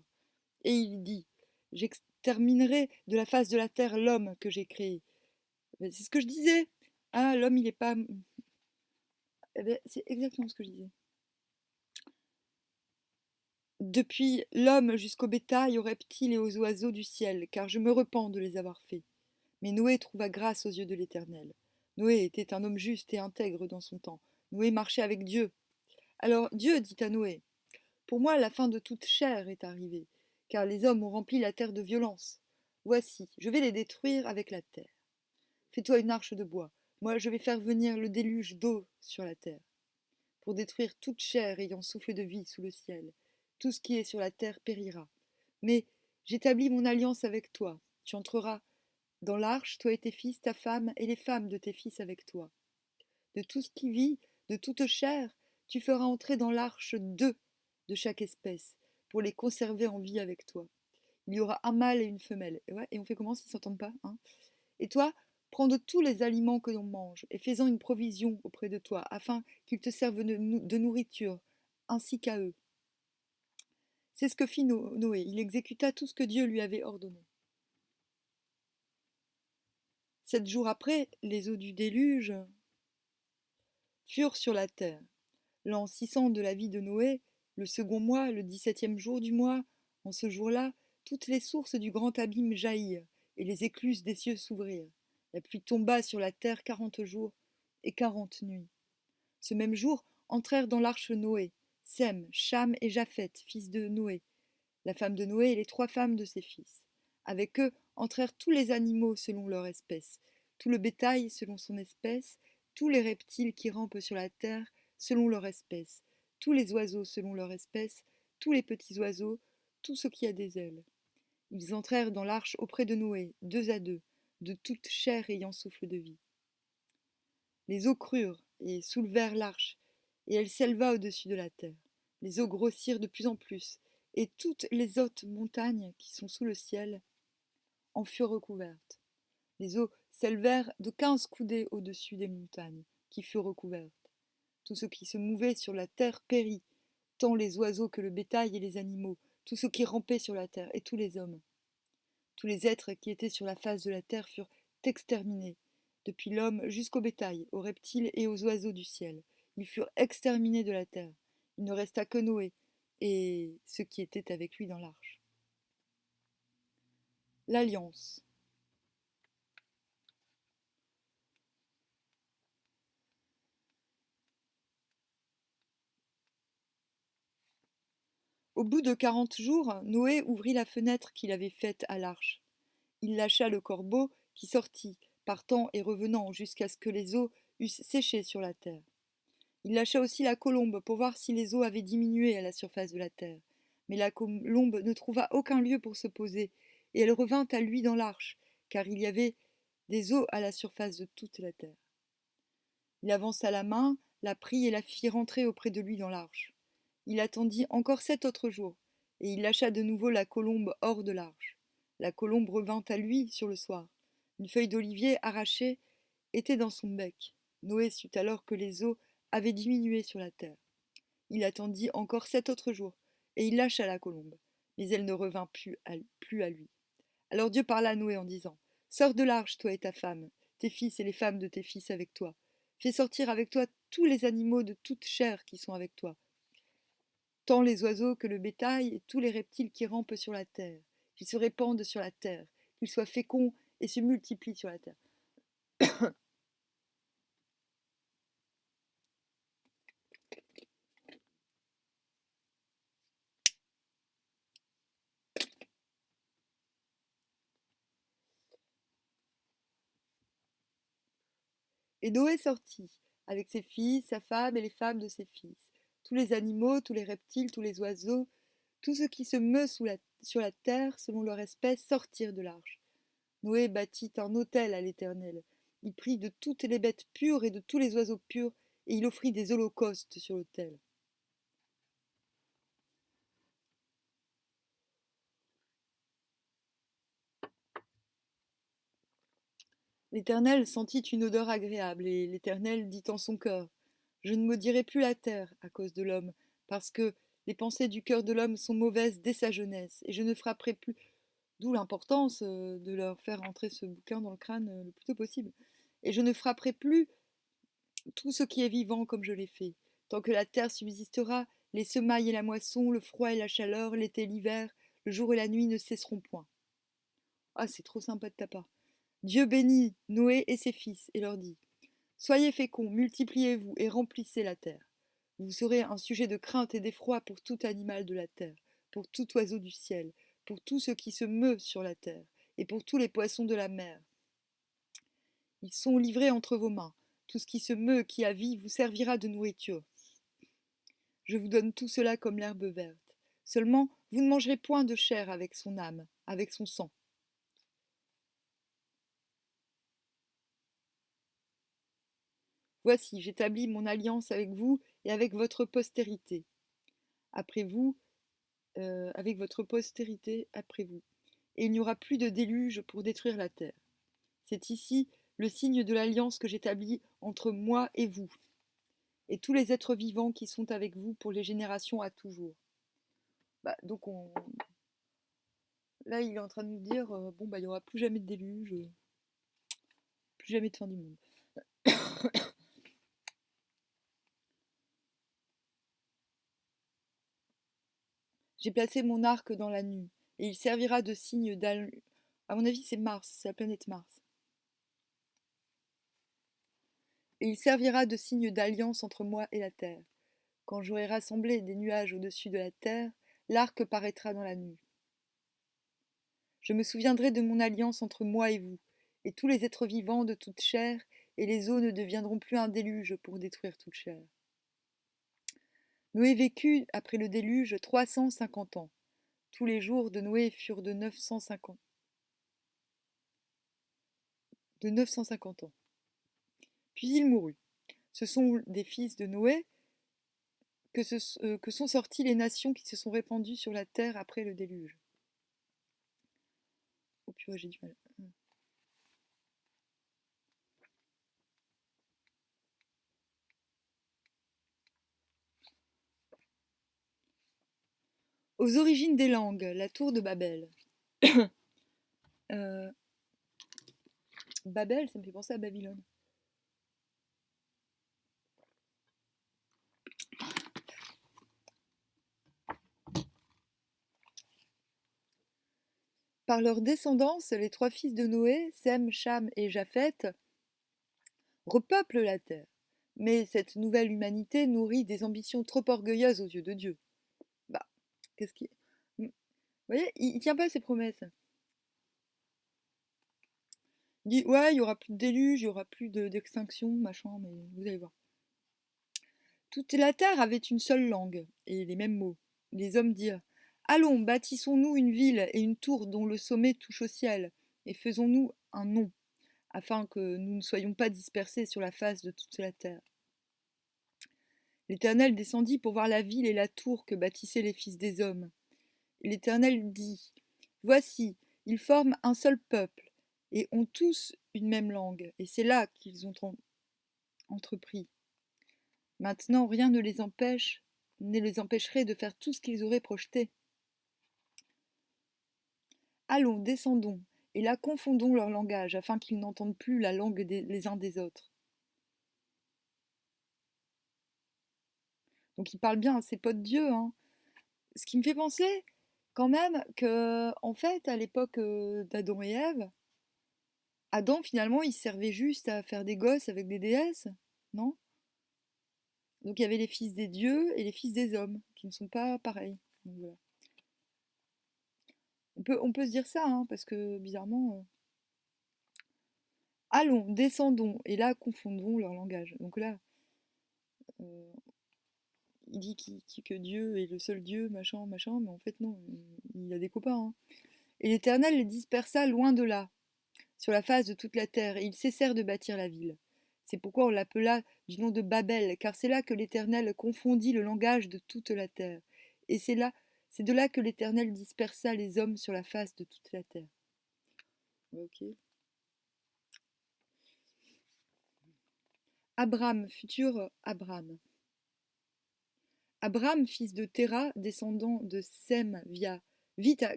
Et il dit, j'exterminerai de la face de la terre l'homme que j'ai créé. Ben, c'est ce que je disais. Ah, l'homme, il est pas... Eh ben, c'est exactement ce que je disais. Depuis l'homme jusqu'au bétail, aux reptiles et aux oiseaux du ciel, car je me repens de les avoir faits. Mais Noé trouva grâce aux yeux de l'Éternel. Noé était un homme juste et intègre dans son temps. Noé marchait avec Dieu. Alors Dieu dit à Noé, pour moi la fin de toute chair est arrivée, car les hommes ont rempli la terre de violence. Voici, je vais les détruire avec la terre. Fais-toi une arche de bois. Moi je vais faire venir le déluge d'eau sur la terre, pour détruire toute chair ayant souffle de vie sous le ciel. Tout ce qui est sur la terre périra. Mais j'établis mon alliance avec toi. Tu entreras dans l'arche, toi et tes fils, ta femme, et les femmes de tes fils avec toi. De tout ce qui vit, de toute chair, tu feras entrer dans l'arche deux de chaque espèce, pour les conserver en vie avec toi. Il y aura un mâle et une femelle. Et, ouais, et on fait comment s'ils ne s'entendent pas, hein? Et toi, prends de tous les aliments que l'on mange, et fais-en une provision auprès de toi, afin qu'ils te servent de nourriture, ainsi qu'à eux. C'est ce que fit Noé. Il exécuta tout ce que Dieu lui avait ordonné. 7 jours après, les eaux du déluge furent sur la terre. L'an 600 de la vie de Noé, le second mois, le 17e jour du mois, en ce jour-là, toutes les sources du grand abîme jaillirent, et les écluses des cieux s'ouvrirent. La pluie tomba sur la terre 40 jours et 40 nuits. Ce même jour entrèrent dans l'arche Noé, Sem, Cham et Japheth, fils de Noé, la femme de Noé et les 3 femmes de ses fils. Avec eux entrèrent tous les animaux selon leur espèce, tout le bétail selon son espèce, tous les reptiles qui rampent sur la terre selon leur espèce, tous les oiseaux selon leur espèce, tous les petits oiseaux, tout ce qui a des ailes. Ils entrèrent dans l'arche auprès de Noé, 2 à 2, de toute chair ayant souffle de vie. Les eaux crurent et soulevèrent l'arche, et elle s'éleva au-dessus de la terre. Les eaux grossirent de plus en plus, et toutes les hautes montagnes qui sont sous le ciel en furent recouvertes. Les eaux s'élevèrent de 15 coudées au-dessus des montagnes, qui furent recouvertes. Tout ce qui se mouvait sur la terre périt, tant les oiseaux que le bétail et les animaux, tout ce qui rampait sur la terre et tous les hommes. Tous les êtres qui étaient sur la face de la terre furent exterminés, depuis l'homme jusqu'au bétail, aux reptiles et aux oiseaux du ciel. Ils furent exterminés de la terre. Il ne resta que Noé et ceux qui étaient avec lui dans l'arche. L'Alliance. Au bout de 40 jours, Noé ouvrit la fenêtre qu'il avait faite à l'arche. Il lâcha le corbeau qui sortit, partant et revenant jusqu'à ce que les eaux eussent séché sur la terre. Il lâcha aussi la colombe pour voir si les eaux avaient diminué à la surface de la terre. Mais la colombe ne trouva aucun lieu pour se poser, et elle revint à lui dans l'arche, car il y avait des eaux à la surface de toute la terre. Il avança la main, la prit et la fit rentrer auprès de lui dans l'arche. Il attendit encore 7 autres jours, et il lâcha de nouveau la colombe hors de l'arche. La colombe revint à lui sur le soir. Une feuille d'olivier arrachée était dans son bec. Noé sut alors que les eaux avaient diminué sur la terre. Il attendit encore 7 autres jours, et il lâcha la colombe, mais elle ne revint plus à lui. Alors Dieu parla à Noé en disant, sors de l'arche, toi et ta femme, tes fils et les femmes de tes fils avec toi. Fais sortir avec toi tous les animaux de toute chair qui sont avec toi, tant les oiseaux que le bétail et tous les reptiles qui rampent sur la terre, qu'ils se répandent sur la terre, qu'ils soient féconds et se multiplient sur la terre. Et Noé sortit, avec ses fils, sa femme et les femmes de ses fils, tous les animaux, tous les reptiles, tous les oiseaux, tout ce qui se meut sur la terre selon leur espèce sortirent de l'arche. Noé bâtit un autel à l'Éternel. Il prit de toutes les bêtes pures et de tous les oiseaux purs, et il offrit des holocaustes sur l'autel. L'Éternel sentit une odeur agréable, et l'Éternel dit en son cœur, je ne maudirai plus la terre à cause de l'homme, parce que les pensées du cœur de l'homme sont mauvaises dès sa jeunesse, et je ne frapperai plus. D'où l'importance de leur faire entrer ce bouquin dans le crâne le plus tôt possible. Et je ne frapperai plus tout ce qui est vivant comme je l'ai fait. Tant que la terre subsistera, les semailles et la moisson, le froid et la chaleur, l'été et l'hiver, le jour et la nuit ne cesseront point. Ah, c'est trop sympa de ta part. Dieu bénit Noé et ses fils et leur dit, soyez féconds, multipliez-vous et remplissez la terre. Vous serez un sujet de crainte et d'effroi pour tout animal de la terre, pour tout oiseau du ciel, pour tout ce qui se meut sur la terre, et pour tous les poissons de la mer. Ils sont livrés entre vos mains. Tout ce qui se meut, qui a vie, vous servira de nourriture. Je vous donne tout cela comme l'herbe verte. Seulement, vous ne mangerez point de chair avec son âme, avec son sang. Voici, j'établis mon alliance avec vous et avec votre postérité. Après vous, avec votre postérité après vous. Et il n'y aura plus de déluge pour détruire la terre. C'est ici le signe de l'alliance que j'établis entre moi et vous, et tous les êtres vivants qui sont avec vous pour les générations à toujours. Donc là, il est en train de nous dire, bon, il n'y aura plus jamais de déluge, plus jamais de fin du monde. J'ai placé mon arc dans la nuit, et il servira de signe d'alliance. À mon avis, c'est Mars, c'est la planète Mars. Et il servira de signe d'alliance entre moi et la terre. Quand j'aurai rassemblé des nuages au-dessus de la terre, l'arc paraîtra dans la nuit. Je me souviendrai de mon alliance entre moi et vous, et tous les êtres vivants de toute chair, et les eaux ne deviendront plus un déluge pour détruire toute chair. Noé vécut, après le déluge, 350 ans. Tous les jours de Noé furent de 950 ans. Puis il mourut. Ce sont des fils de Noé que sont sorties les nations qui se sont répandues sur la terre après le déluge. Oh purée, j'ai du mal. Aux origines des langues, la tour de Babel. Euh, Babel, ça me fait penser à Babylone. Par leur descendance, les trois fils de Noé, Sem, Cham et Japheth, repeuplent la terre. Mais cette nouvelle humanité nourrit des ambitions trop orgueilleuses aux yeux de Dieu. Bah, qu'est-ce qui... Vous voyez, il tient pas ses promesses. Il dit, ouais, il y aura plus de déluge, il y aura plus d'extinction, machin, mais vous allez voir. Toute la terre avait une seule langue, et les mêmes mots. Les hommes dirent, allons, bâtissons-nous une ville et une tour dont le sommet touche au ciel, et faisons-nous un nom, afin que nous ne soyons pas dispersés sur la face de toute la terre. L'Éternel descendit pour voir la ville et la tour que bâtissaient les fils des hommes. Et l'Éternel dit, voici, ils forment un seul peuple, et ont tous une même langue, et c'est là qu'ils ont entrepris. Maintenant, rien ne les empêcherait de faire tout ce qu'ils auraient projeté. Allons, descendons, et là confondons leur langage, afin qu'ils n'entendent plus la langue les uns des autres. Donc il parle bien à ses potes Dieu, hein. Ce qui me fait penser quand même que, en fait, à l'époque d'Adam et Ève, Adam finalement il servait juste à faire des gosses avec des déesses, non? Donc il y avait les fils des dieux et les fils des hommes, qui ne sont pas pareils. Donc, voilà. On peut se dire ça, hein, parce que bizarrement, allons, descendons, et là confondons leur langage. Donc là, euh, il dit que Dieu est le seul Dieu, machin, machin, mais en fait non, il a des copains, hein. Et l'Éternel les dispersa loin de là, sur la face de toute la terre, et ils cessèrent de bâtir la ville. C'est pourquoi on l'appela du nom de Babel, car c'est là que l'Éternel confondit le langage de toute la terre. Et c'est de là que l'Éternel dispersa les hommes sur la face de toute la terre. Ok. Abram, futur Abram. Abram, fils de Téra, descendant de Sem, vit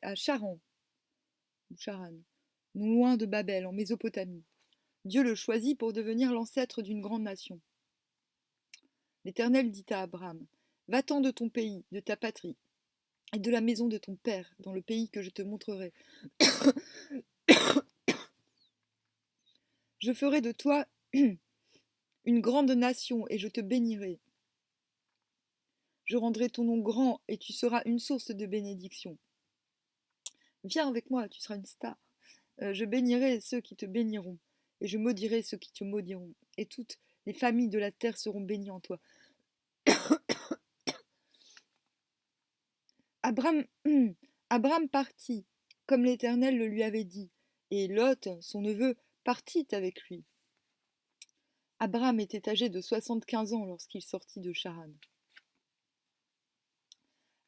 à Charan, ou Charan, non loin de Babel, en Mésopotamie. Dieu le choisit pour devenir l'ancêtre d'une grande nation. L'Éternel dit à Abram, va-t'en de ton pays, de ta patrie, et de la maison de ton père, dans le pays que je te montrerai. Je ferai de toi une grande nation, et je te bénirai. Je rendrai ton nom grand, et tu seras une source de bénédiction. Viens avec moi, tu seras une star. Je bénirai ceux qui te béniront, et je maudirai ceux qui te maudiront, et toutes les familles de la terre seront bénies en toi. Abraham, Abraham partit, comme l'Éternel le lui avait dit, et Lot, son neveu, partit avec lui. Abraham était âgé de 75 ans lorsqu'il sortit de Charan.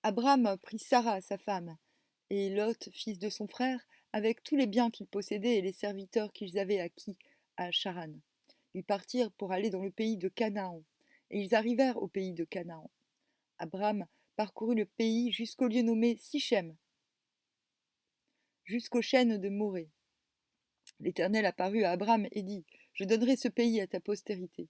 Abraham prit Sarah, sa femme, et Lot, fils de son frère, avec tous les biens qu'ils possédaient et les serviteurs qu'ils avaient acquis à Charan. Ils partirent pour aller dans le pays de Canaan, et ils arrivèrent au pays de Canaan. Abraham parcourut le pays jusqu'au lieu nommé Sichem, jusqu'aux chênes de Morée. L'Éternel apparut à Abraham et dit, je donnerai ce pays à ta postérité.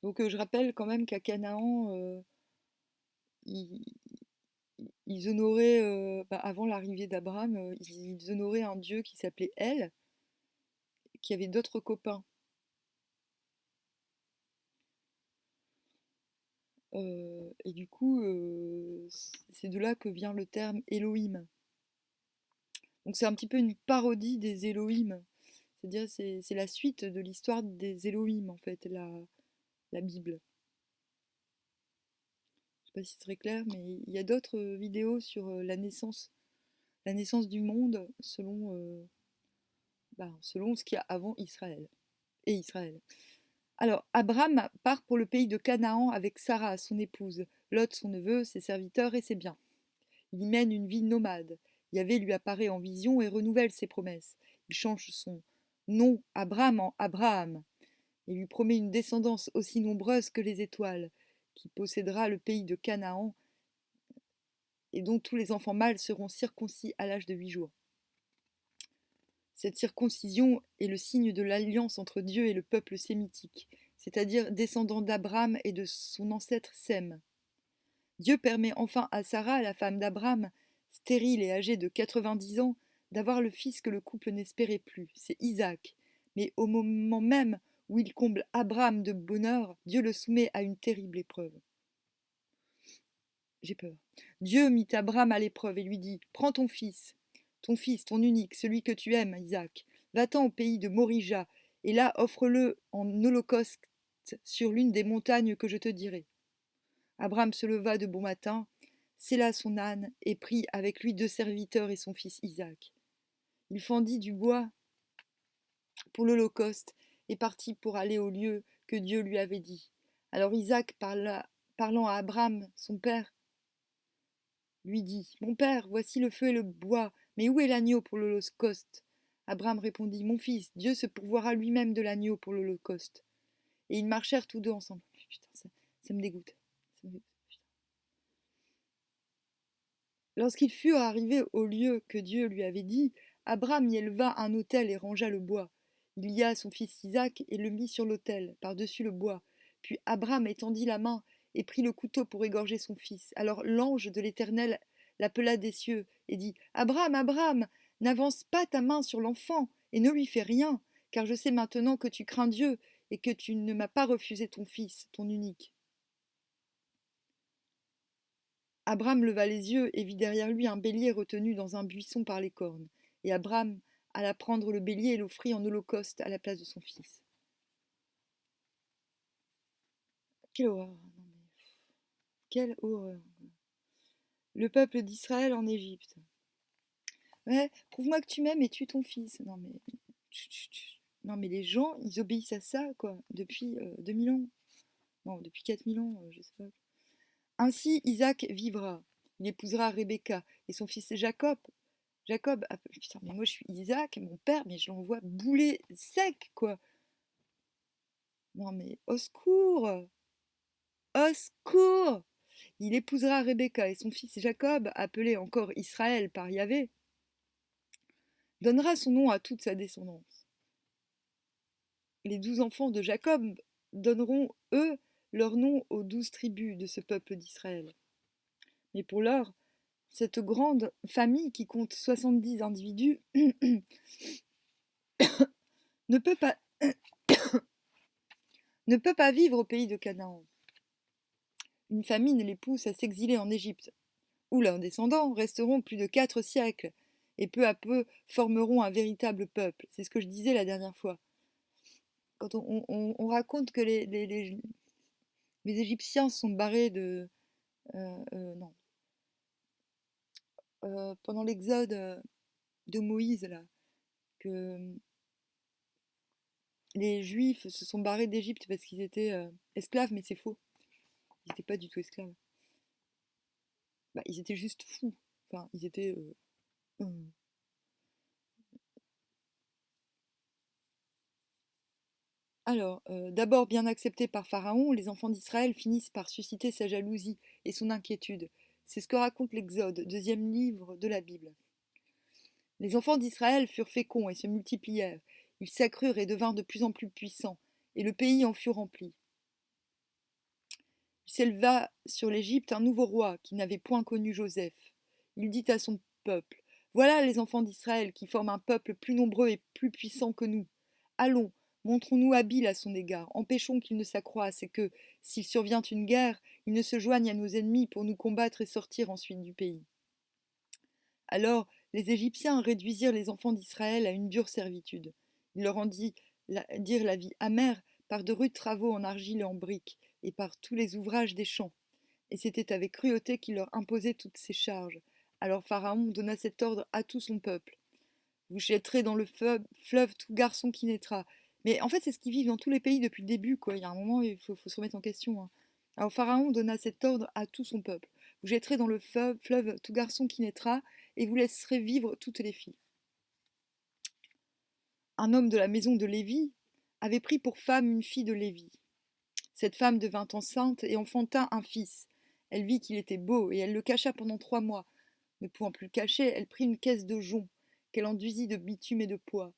Donc je rappelle quand même qu'à Canaan, ils, ils honoraient, avant l'arrivée d'Abraham, ils honoraient un dieu qui s'appelait El, qui avait d'autres copains. Et du coup, c'est de là que vient le terme Elohim. Donc c'est un petit peu une parodie des Elohim. C'est-à-dire c'est la suite de l'histoire des Elohim, en fait, la Bible. Je sais pas si c'est très clair, mais il y a d'autres vidéos sur la naissance du monde selon ce qu'il y a avant Israël. et Israël. Alors, Abraham part pour le pays de Canaan avec Sarah, son épouse, Lot, son neveu, ses serviteurs et ses biens. Il y mène une vie nomade. Yahvé lui apparaît en vision et renouvelle ses promesses. Il change son nom Abraham en Abraham et lui promet une descendance aussi nombreuse que les étoiles, qui possédera le pays de Canaan et dont tous les enfants mâles seront circoncis à l'âge de 8 jours. Cette circoncision est le signe de l'alliance entre Dieu et le peuple sémitique, c'est-à-dire descendant d'Abraham et de son ancêtre Sem. Dieu permet enfin à Sarah, la femme d'Abraham, stérile et âgée de 90 ans, d'avoir le fils que le couple n'espérait plus, c'est Isaac. Mais au moment même où il comble Abraham de bonheur, Dieu le soumet à une terrible épreuve. J'ai peur. Dieu mit Abraham à l'épreuve et lui dit: Prends ton fils, ton unique, celui que tu aimes, Isaac. Va-t'en au pays de Morija, et là offre-le en holocauste sur l'une des montagnes que je te dirai. Abraham se leva de bon matin, sella son âne et prit avec lui 2 serviteurs et son fils Isaac. Il fendit du bois pour l'holocauste et partit pour aller au lieu que Dieu lui avait dit. Alors Isaac, parlant à Abraham, son père, lui dit: Mon père, voici le feu et le bois, mais où est l'agneau pour l'holocauste? Abraham répondit: Mon fils, Dieu se pourvoira lui-même de l'agneau pour l'holocauste. Et ils marchèrent tous deux ensemble. Putain, ça me dégoûte. Lorsqu'ils furent arrivés au lieu que Dieu lui avait dit, Abraham y éleva un autel et rangea le bois. Il lia son fils Isaac et le mit sur l'autel, par-dessus le bois. Puis Abraham étendit la main et prit le couteau pour égorger son fils. Alors l'ange de l'Éternel l'appela des cieux et dit: Abraham, Abraham, n'avance pas ta main sur l'enfant et ne lui fais rien, car je sais maintenant que tu crains Dieu et que tu ne m'as pas refusé ton fils, ton unique. Abraham leva les yeux et vit derrière lui un bélier retenu dans un buisson par les cornes. Et Abraham alla prendre le bélier et l'offrit en holocauste à la place de son fils. Quelle horreur! Non mais... Quelle horreur! Le peuple d'Israël en Égypte. Ouais, prouve-moi que tu m'aimes et tue ton fils. Non mais... Non mais les gens, ils obéissent à ça, quoi, depuis 2000 ans. Non, depuis 4000 ans, je sais pas. Ainsi Isaac vivra. Il épousera Rebecca et son fils Jacob. Jacob, ah, putain, mais moi je suis Isaac, mon père, mais je l'envoie bouler sec, quoi. Non mais au secours! Au secours! Il épousera Rebecca et son fils Jacob, appelé encore Israël par Yahvé, donnera son nom à toute sa descendance. Les 12 enfants de Jacob donneront, eux, leur nom aux 12 tribus de ce peuple d'Israël. Mais pour l'heure, cette grande famille qui compte 70 individus ne peut pas, ne peut pas vivre au pays de Canaan. Une famine les pousse à s'exiler en Égypte, où leurs descendants resteront plus de 4 siècles et peu à peu formeront un véritable peuple. C'est ce que je disais la dernière fois. Quand on raconte que les Égyptiens sont barrés de... non. Pendant l'exode de Moïse, là, que les Juifs se sont barrés d'Égypte parce qu'ils étaient esclaves, mais c'est faux. Ils n'étaient pas du tout esclaves. Bah, ils étaient juste fous. Enfin, ils étaient... Alors, d'abord bien acceptés par Pharaon, les enfants d'Israël finissent par susciter sa jalousie et son inquiétude. C'est ce que raconte l'Exode, 2e livre de la Bible. Les enfants d'Israël furent féconds et se multiplièrent. Ils s'accrurent et devinrent de plus en plus puissants, et le pays en fut rempli. Il s'éleva sur l'Égypte un nouveau roi qui n'avait point connu Joseph. Il dit à son peuple: Voilà les enfants d'Israël qui forment un peuple plus nombreux et plus puissant que nous. Allons, montrons-nous habiles à son égard, empêchons qu'il ne s'accroisse et que, s'il survient une guerre, il ne se joigne à nos ennemis pour nous combattre et sortir ensuite du pays. Alors les Égyptiens réduisirent les enfants d'Israël à une dure servitude. Ils leur dirent la vie amère par de rudes travaux en argile et en briques, et par tous les ouvrages des champs. Et c'était avec cruauté qu'il leur imposait toutes ces charges. Alors Pharaon donna cet ordre à tout son peuple: Vous jetterez dans le fleuve tout garçon qui naîtra, Mais en fait, c'est ce qu'ils vivent dans tous les pays depuis le début, quoi. Il y a un moment, il faut se remettre en question, hein. Alors Pharaon donna cet ordre à tout son peuple. Vous jetterez dans le fleuve tout garçon qui naîtra, et vous laisserez vivre toutes les filles. Un homme de la maison de Lévi avait pris pour femme une fille de Lévi. Cette femme devint enceinte et enfanta un fils. Elle vit qu'il était beau, et elle le cacha pendant 3 mois. Ne pouvant plus le cacher, elle prit une caisse de jonc, qu'elle enduisit de bitume et de pois.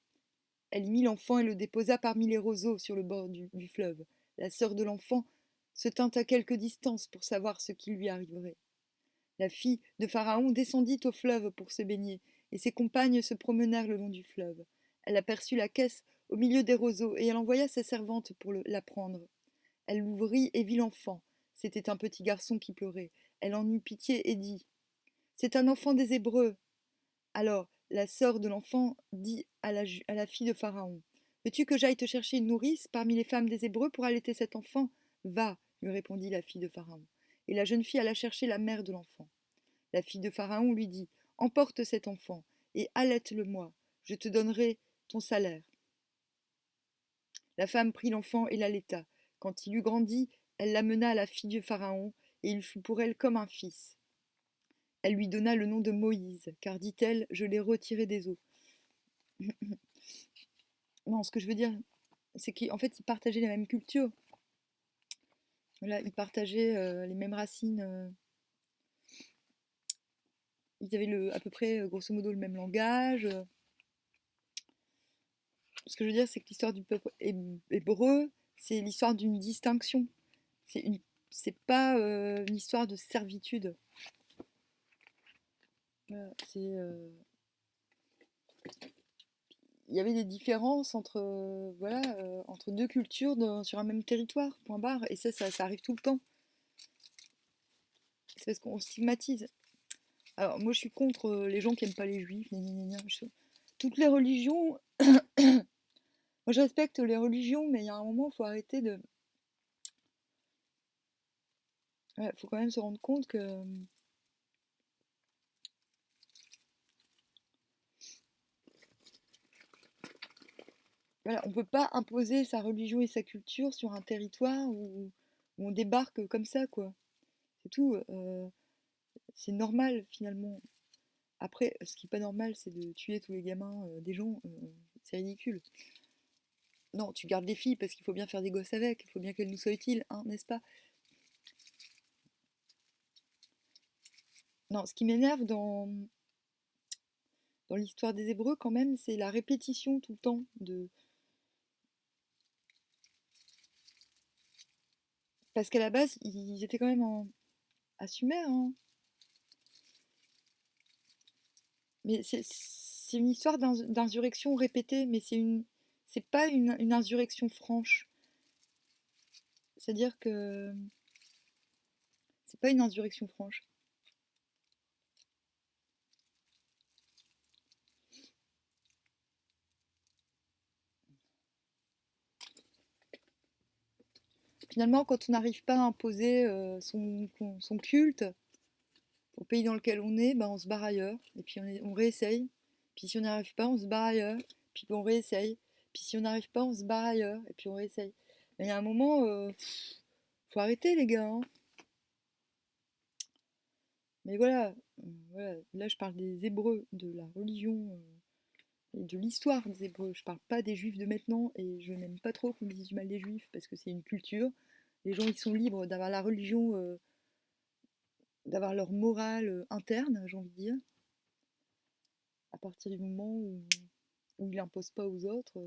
Elle y mit l'enfant et le déposa parmi les roseaux sur le bord du fleuve. La sœur de l'enfant se tint à quelque distance pour savoir ce qui lui arriverait. La fille de Pharaon descendit au fleuve pour se baigner, et ses compagnes se promenèrent le long du fleuve. Elle aperçut la caisse au milieu des roseaux, et elle envoya sa servante pour la prendre. Elle l'ouvrit et vit l'enfant. C'était un petit garçon qui pleurait. Elle en eut pitié et dit: C'est un enfant des Hébreux. Alors la sœur de l'enfant dit à la fille de Pharaon: Veux-tu que j'aille te chercher une nourrice parmi les femmes des Hébreux pour allaiter cet enfant? Va, lui répondit la fille de Pharaon. Et la jeune fille alla chercher la mère de l'enfant. La fille de Pharaon lui dit: Emporte cet enfant et allaite-le-moi. Je te donnerai ton salaire. La femme prit l'enfant et l'allaita. Quand il eut grandi, elle l'amena à la fille de Pharaon, et il fut pour elle comme un fils. Elle lui donna le nom de Moïse, car, dit-elle, je l'ai retiré des eaux. Non, ce que je veux dire, c'est qu'en fait, ils partageaient la même culture. Voilà, ils partageaient les mêmes racines. Ils avaient à peu près, grosso modo, le même langage. Ce que je veux dire, c'est que l'histoire du peuple hébreu, c'est l'histoire d'une distinction. C'est pas une histoire de servitude. Voilà, il y avait des différences entre deux cultures sur un même territoire, point barre. Et ça arrive tout le temps. C'est parce qu'on stigmatise. Alors, moi, je suis contre les gens qui aiment pas les juifs. Toutes les religions. Moi, je respecte les religions, mais il y a un moment, il faut arrêter de. Il faut quand même se rendre compte que. Voilà, on ne peut pas imposer sa religion et sa culture sur un territoire où on débarque comme ça, quoi. C'est tout. C'est normal, finalement. Après, ce qui n'est pas normal, c'est de tuer tous les gamins des gens. C'est ridicule. Non, tu gardes les filles parce qu'il faut bien faire des gosses avec. Il faut bien qu'elles nous soient utiles, hein, n'est-ce pas? Non, ce qui m'énerve dans l'histoire des Hébreux, quand même, c'est la répétition tout le temps de. Parce qu'à la base, ils étaient quand même à Sumer, hein. Mais c'est une histoire d'insurrection répétée, mais c'est pas une insurrection franche. C'est-à-dire que c'est pas une insurrection franche. Finalement, quand on n'arrive pas à imposer son culte au pays dans lequel on est, ben on se barre ailleurs, et puis on réessaye. Puis si on n'y arrive pas, on se barre ailleurs, puis on réessaye. Puis si on n'arrive pas, on se barre ailleurs, et puis on réessaye. Mais il y a un moment, faut arrêter les gars, hein. Mais voilà, là je parle des Hébreux, de la religion et de l'histoire des Hébreux. Je parle pas des Juifs de maintenant, et je n'aime pas trop qu'on dise du mal des Juifs, parce que c'est une culture. Les gens, ils sont libres d'avoir la religion, d'avoir leur morale interne, j'ai envie de dire, à partir du moment où ils l'imposent pas aux autres.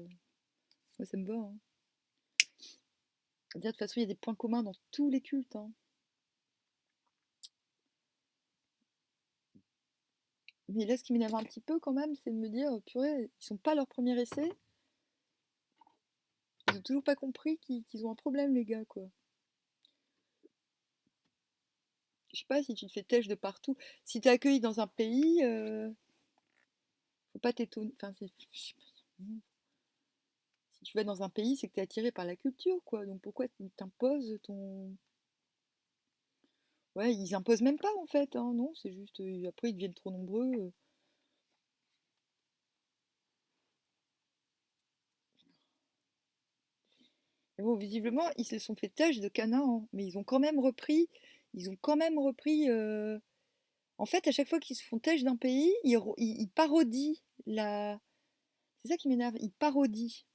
Moi, ça me va, hein. De toute façon, il y a des points communs dans tous les cultes, hein. Mais là, ce qui m'énerve un petit peu quand même, c'est de me dire, purée, ils sont pas leur premier essai. Ils ont toujours pas compris qu'ils ont un problème, les gars, quoi. Je sais pas si tu te fais têche de partout. Si t'es accueilli dans un pays, faut pas t'étonner. Enfin, je sais pas. Si tu vas dans un pays, c'est que t'es attiré par la culture, quoi. Donc pourquoi tu t'imposes ton. Ouais, ils imposent même pas, en fait, hein, non, c'est juste. Après, ils deviennent trop nombreux. Mais bon, visiblement, ils se sont fait têche de Canaan, mais ils ont quand même repris. En fait, à chaque fois qu'ils se font têche d'un pays, ils parodient la. C'est ça qui m'énerve, ils parodient.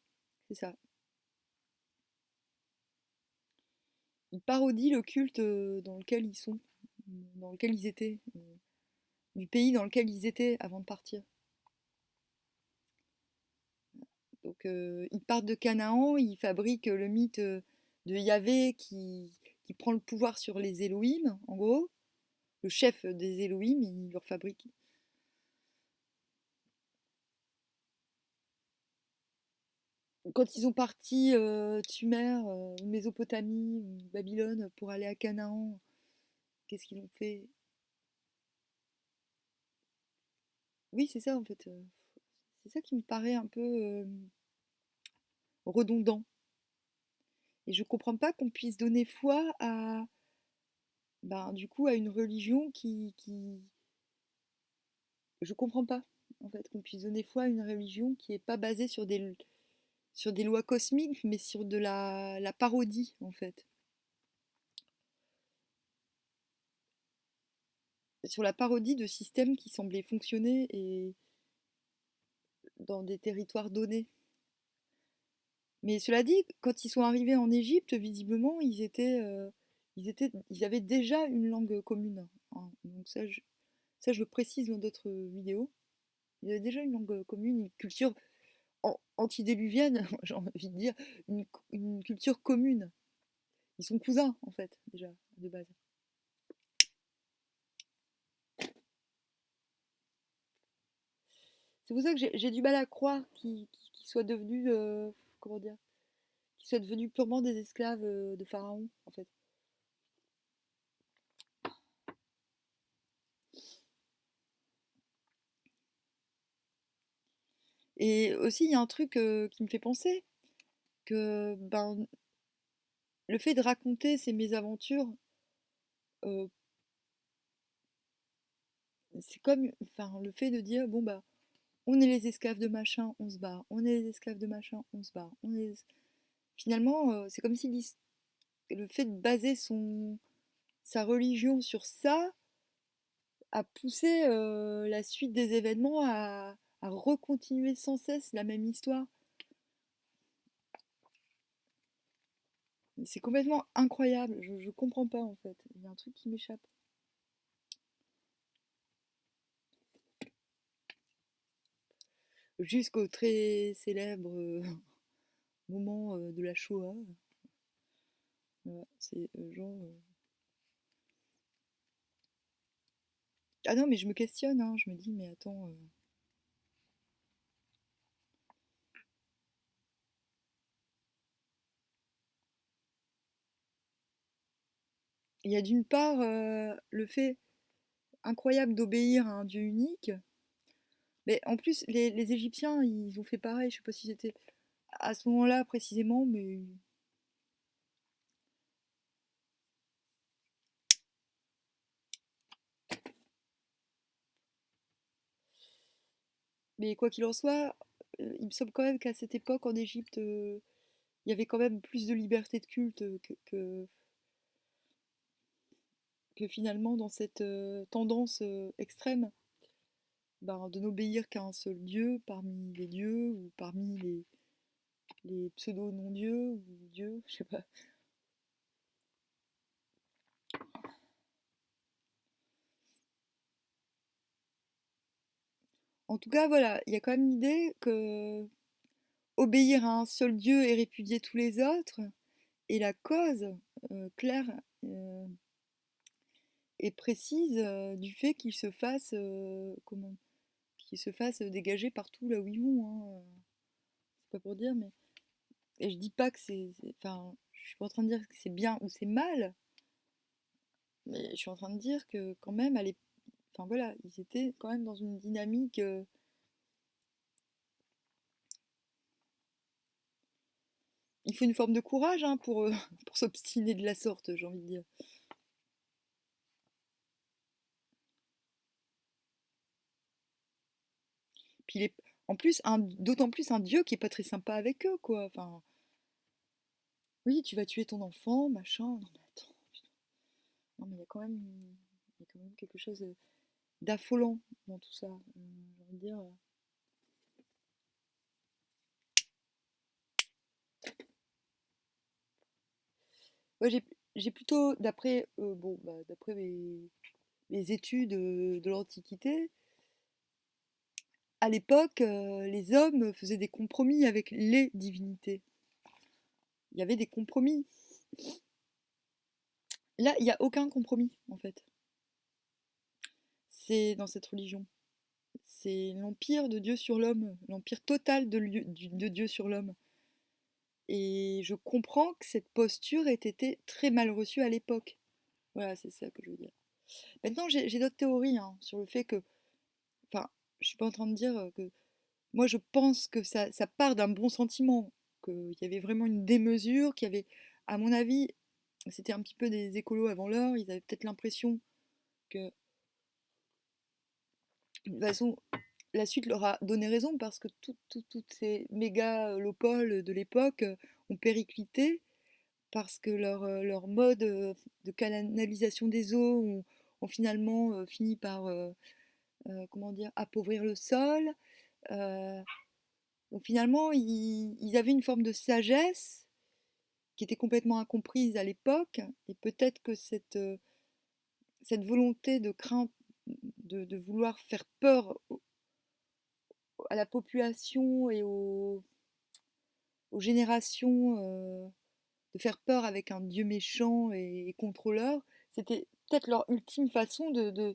C'est ça. Ils parodient le culte dans lequel ils sont, dans lequel ils étaient, du pays dans lequel ils étaient avant de partir. Donc, ils partent de Canaan, ils fabriquent le mythe de Yahvé qui prend le pouvoir sur les Elohim, en gros, le chef des Elohim, il leur fabrique. Quand ils ont parti Sumer, Mésopotamie, Babylone pour aller à Canaan, qu'est-ce qu'ils ont fait? Oui, c'est ça en fait. C'est ça qui me paraît un peu redondant. Et je comprends pas qu'on puisse donner foi à, ben, du coup, à une religion je comprends pas, en fait, qu'on puisse donner foi à une religion qui est pas basée sur des lois cosmiques, mais sur de la parodie, en fait. Sur la parodie de systèmes qui semblaient fonctionner et dans des territoires donnés. Mais cela dit, quand ils sont arrivés en Égypte, visiblement, ils avaient déjà une langue commune, hein. Donc ça, je le précise dans d'autres vidéos. Ils avaient déjà une langue commune, une culture antédiluvienne, j'ai envie de dire, une culture commune. Ils sont cousins, en fait, déjà, de base. C'est pour ça que j'ai du mal à croire qu'ils soient devenus, comment dire, qu'ils soient devenus purement des esclaves de Pharaon, en fait. Et aussi, il y a un truc qui me fait penser que ben, le fait de raconter ces mésaventures, euh, c'est comme enfin, le fait de dire, bon, bah, on est les esclaves de machin, on se barre, on est les esclaves de machin, on se barre, on est... Finalement, c'est comme si le fait de baser sa religion sur ça a poussé la suite des événements à recontinuer sans cesse la même histoire. C'est complètement incroyable, je comprends pas en fait, il y a un truc qui m'échappe. Jusqu'au très célèbre moment de la Shoah. Voilà, c'est genre. Ah non, mais je me questionne, hein, je me dis, mais attends. Il y a d'une part le fait incroyable d'obéir à un Dieu unique, mais en plus, les Égyptiens, ils ont fait pareil, je sais pas si c'était à ce moment-là précisément, mais quoi qu'il en soit, il me semble quand même qu'à cette époque en Égypte, il y avait quand même plus de liberté de culte que finalement dans cette tendance extrême ben, de n'obéir qu'à un seul dieu parmi les dieux ou parmi les pseudo-non-dieux ou dieux, je sais pas. En tout cas, voilà, il y a quand même l'idée que obéir à un seul dieu et répudier tous les autres est la cause claire euh, et précise du fait qu'ils se fassent qu'ils se fassent dégager partout là où ils vont, hein. C'est pas pour dire, mais et je dis pas que enfin, je suis pas en train de dire que c'est bien ou c'est mal, mais je suis en train de dire que quand même, enfin voilà, ils étaient quand même dans une dynamique. Il faut une forme de courage hein, pour s'obstiner de la sorte, j'ai envie de dire. Puis en plus, d'autant plus un dieu qui est pas très sympa avec eux, quoi. Enfin, Oui, tu vas tuer ton enfant, machin. Non mais attends, putain. Non mais il y a quand même quelque chose d'affolant dans tout ça. J'ai envie de dire. Ouais, j'ai plutôt, d'après bon, bah, d'après mes études de l'Antiquité, à l'époque, les hommes faisaient des compromis avec les divinités. Il y avait des compromis. Là, il n'y a aucun compromis, en fait. C'est dans cette religion. C'est l'empire de Dieu sur l'homme, l'empire total de Dieu sur l'homme. Et je comprends que cette posture ait été très mal reçue à l'époque. Voilà, c'est ça que je veux dire. Maintenant, j'ai d'autres théories hein, sur le fait que, enfin, je suis pas en train de dire que, moi je pense que ça part d'un bon sentiment, qu'il y avait vraiment une démesure, qu'il y avait, à mon avis, c'était un petit peu des écolos avant l'heure, ils avaient peut-être l'impression que, de toute façon, la suite leur a donné raison parce que toutes ces mégalopoles de l'époque ont périclité parce que leur mode de canalisation des eaux ont finalement fini par comment dire, appauvrir le sol. Euh, donc finalement, ils avaient une forme de sagesse qui était complètement incomprise à l'époque, et peut-être que cette volonté de crainte, de vouloir faire peur à la population et aux générations, de faire peur avec un dieu méchant et contrôleur, c'était peut-être leur ultime façon de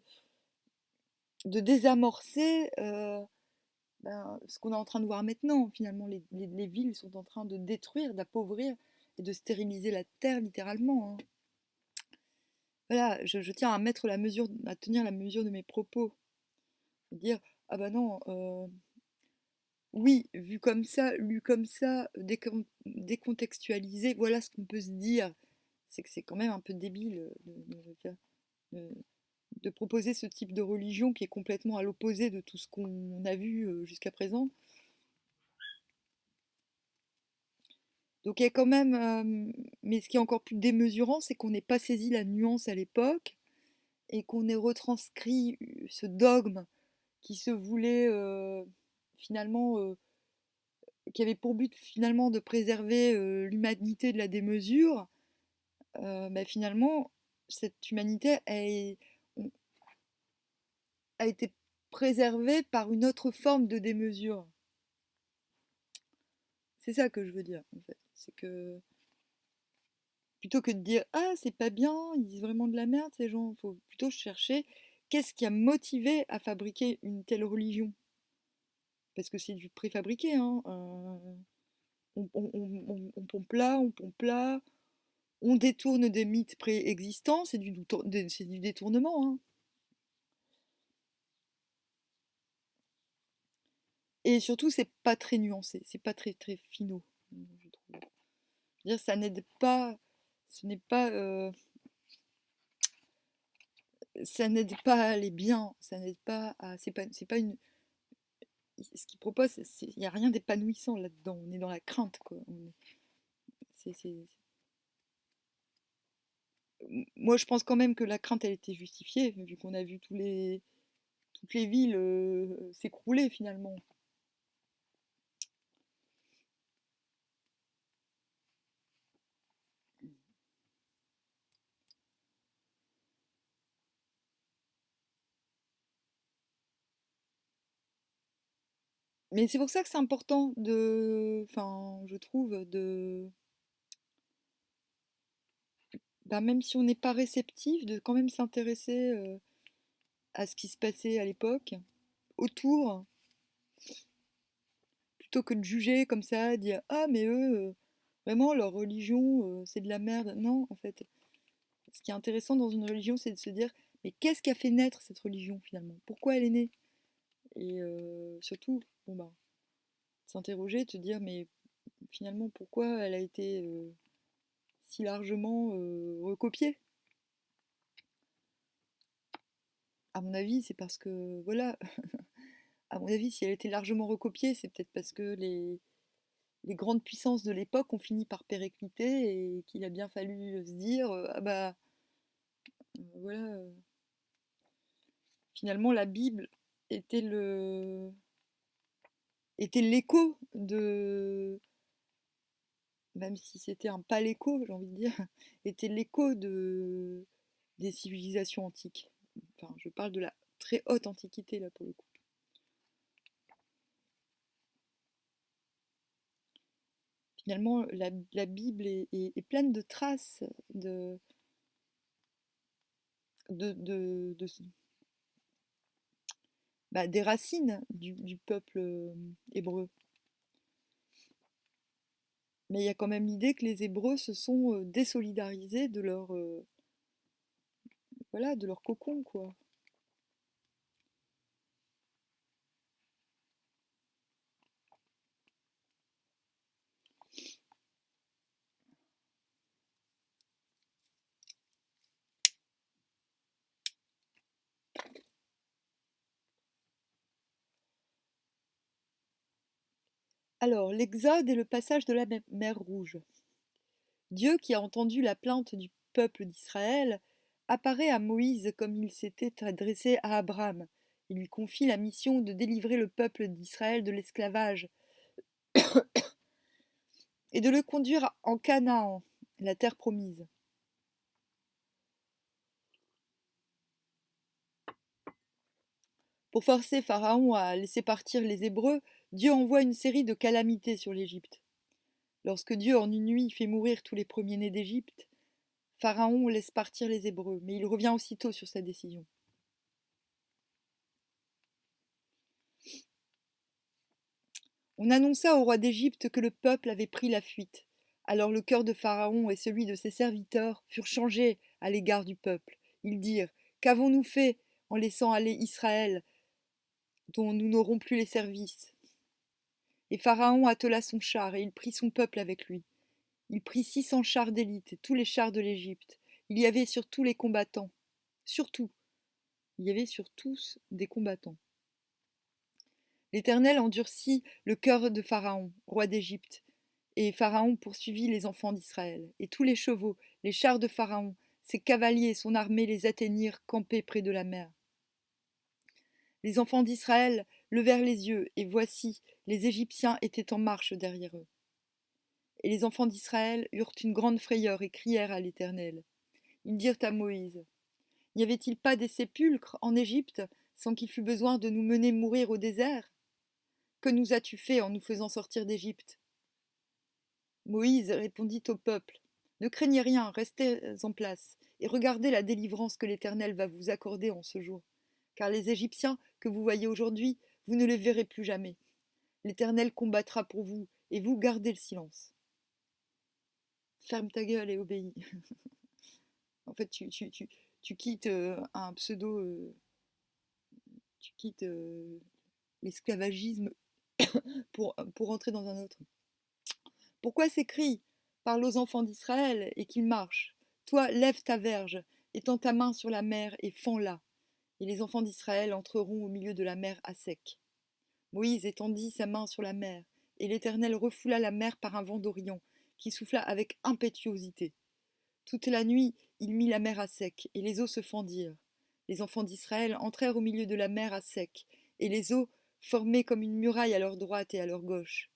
désamorcer ben, ce qu'on est en train de voir maintenant. Finalement, les villes sont en train de détruire, d'appauvrir et de stériliser la terre littéralement. Hein. Voilà, je tiens à mettre la mesure, à tenir la mesure de mes propos. Dire, ah bah non, oui, vu comme ça, lu comme ça, décontextualisé, voilà ce qu'on peut se dire. C'est que c'est quand même un peu débile de- de proposer ce type de religion qui est complètement à l'opposé de tout ce qu'on a vu jusqu'à présent. Donc il y a quand même, mais ce qui est encore plus démesurant, c'est qu'on n'ait pas saisi la nuance à l'époque et qu'on ait retranscrit ce dogme qui se voulait finalement, qui avait pour but finalement de préserver l'humanité de la démesure. Bah, finalement, cette humanité a été préservée par une autre forme de démesure. C'est ça que je veux dire en fait. C'est que plutôt que de dire ah c'est pas bien, ils disent vraiment de la merde ces gens, il faut plutôt chercher qu'est-ce qui a motivé à fabriquer une telle religion. Parce que c'est du préfabriqué, hein. On pompe là, on pompe là, on détourne des mythes préexistants, c'est du détournement. Hein. Et surtout, c'est pas très nuancé, c'est pas très très finaux, je trouve. Je veux dire, ça n'aide pas, ce n'est pas, ça n'aide pas à aller bien, ça n'aide pas à, c'est pas une, ce qu'il propose, il n'y a rien d'épanouissant là-dedans. On est dans la crainte, quoi. Moi, je pense quand même que la crainte, elle était justifiée, vu qu'on a vu toutes les villes s'écrouler finalement. Mais c'est pour ça que c'est important enfin, je trouve, bah, même si on n'est pas réceptif, de quand même s'intéresser à ce qui se passait à l'époque, autour, plutôt que de juger comme ça, dire ah mais eux, vraiment leur religion, c'est de la merde. Non, en fait, ce qui est intéressant dans une religion, c'est de se dire mais qu'est-ce qui a fait naître cette religion finalement? Pourquoi elle est née? Et surtout, bon bah, s'interroger, te dire mais finalement pourquoi elle a été si largement recopiée? À mon avis, c'est parce que voilà, à mon avis, si elle était largement recopiée, c'est peut-être parce que les grandes puissances de l'époque ont fini par péricliter et qu'il a bien fallu se dire ah bah voilà, finalement la Bible était le était l'écho de, même si c'était un pas l'écho, j'ai envie de dire, était l'écho des civilisations antiques. Enfin, je parle de la très haute antiquité là pour le coup. Finalement, la Bible est pleine de traces de bah, des racines du peuple hébreu. Mais il y a quand même l'idée que les Hébreux se sont désolidarisés de leur, voilà, de leur cocon, quoi. Alors, l'Exode est le passage de la mer Rouge. Dieu, qui a entendu la plainte du peuple d'Israël, apparaît à Moïse comme il s'était adressé à Abraham. Il lui confie la mission de délivrer le peuple d'Israël de l'esclavage et de le conduire en Canaan, la terre promise. Pour forcer Pharaon à laisser partir les Hébreux, Dieu envoie une série de calamités sur l'Égypte. Lorsque Dieu en une nuit fait mourir tous les premiers-nés d'Égypte, Pharaon laisse partir les Hébreux, mais il revient aussitôt sur sa décision. On annonça au roi d'Égypte que le peuple avait pris la fuite. Alors le cœur de Pharaon et celui de ses serviteurs furent changés à l'égard du peuple. Ils dirent: Qu'avons-nous fait en laissant aller Israël, dont nous n'aurons plus les services? Et Pharaon attela son char, et il prit son peuple avec lui. Il prit 600 chars d'élite, et tous les chars de l'Égypte. Il y avait sur tous les combattants. Surtout, il y avait sur tous des combattants. L'Éternel endurcit le cœur de Pharaon, roi d'Égypte, et Pharaon poursuivit les enfants d'Israël. Et tous les chevaux, les chars de Pharaon, ses cavaliers et son armée les atteignirent campés près de la mer. Les enfants d'Israël levèrent les yeux, et voici, les Égyptiens étaient en marche derrière eux. Et les enfants d'Israël eurent une grande frayeur et crièrent à l'Éternel. Ils dirent à Moïse: N'y avait-il pas des sépulcres en Égypte sans qu'il fût besoin de nous mener mourir au désert? Que nous as-tu fait en nous faisant sortir d'Égypte? Moïse répondit au peuple: Ne craignez rien, restez en place, et regardez la délivrance que l'Éternel va vous accorder en ce jour. Car les Égyptiens que vous voyez aujourd'hui, vous ne les verrez plus jamais. L'Éternel combattra pour vous, et vous gardez le silence. Ferme ta gueule et obéis. En fait, tu quittes un pseudo, tu quittes l'esclavagisme pour entrer dans un autre. Pourquoi ces cris? Parle aux enfants d'Israël et qu'ils marchent. Toi, lève ta verge, étends ta main sur la mer et fends-la. Et les enfants d'Israël entreront au milieu de la mer à sec. Moïse étendit sa main sur la mer, et l'Éternel refoula la mer par un vent d'Orient, qui souffla avec impétuosité. Toute la nuit, il mit la mer à sec, et les eaux se fendirent. Les enfants d'Israël entrèrent au milieu de la mer à sec, et les eaux formaient comme une muraille à leur droite et à leur gauche.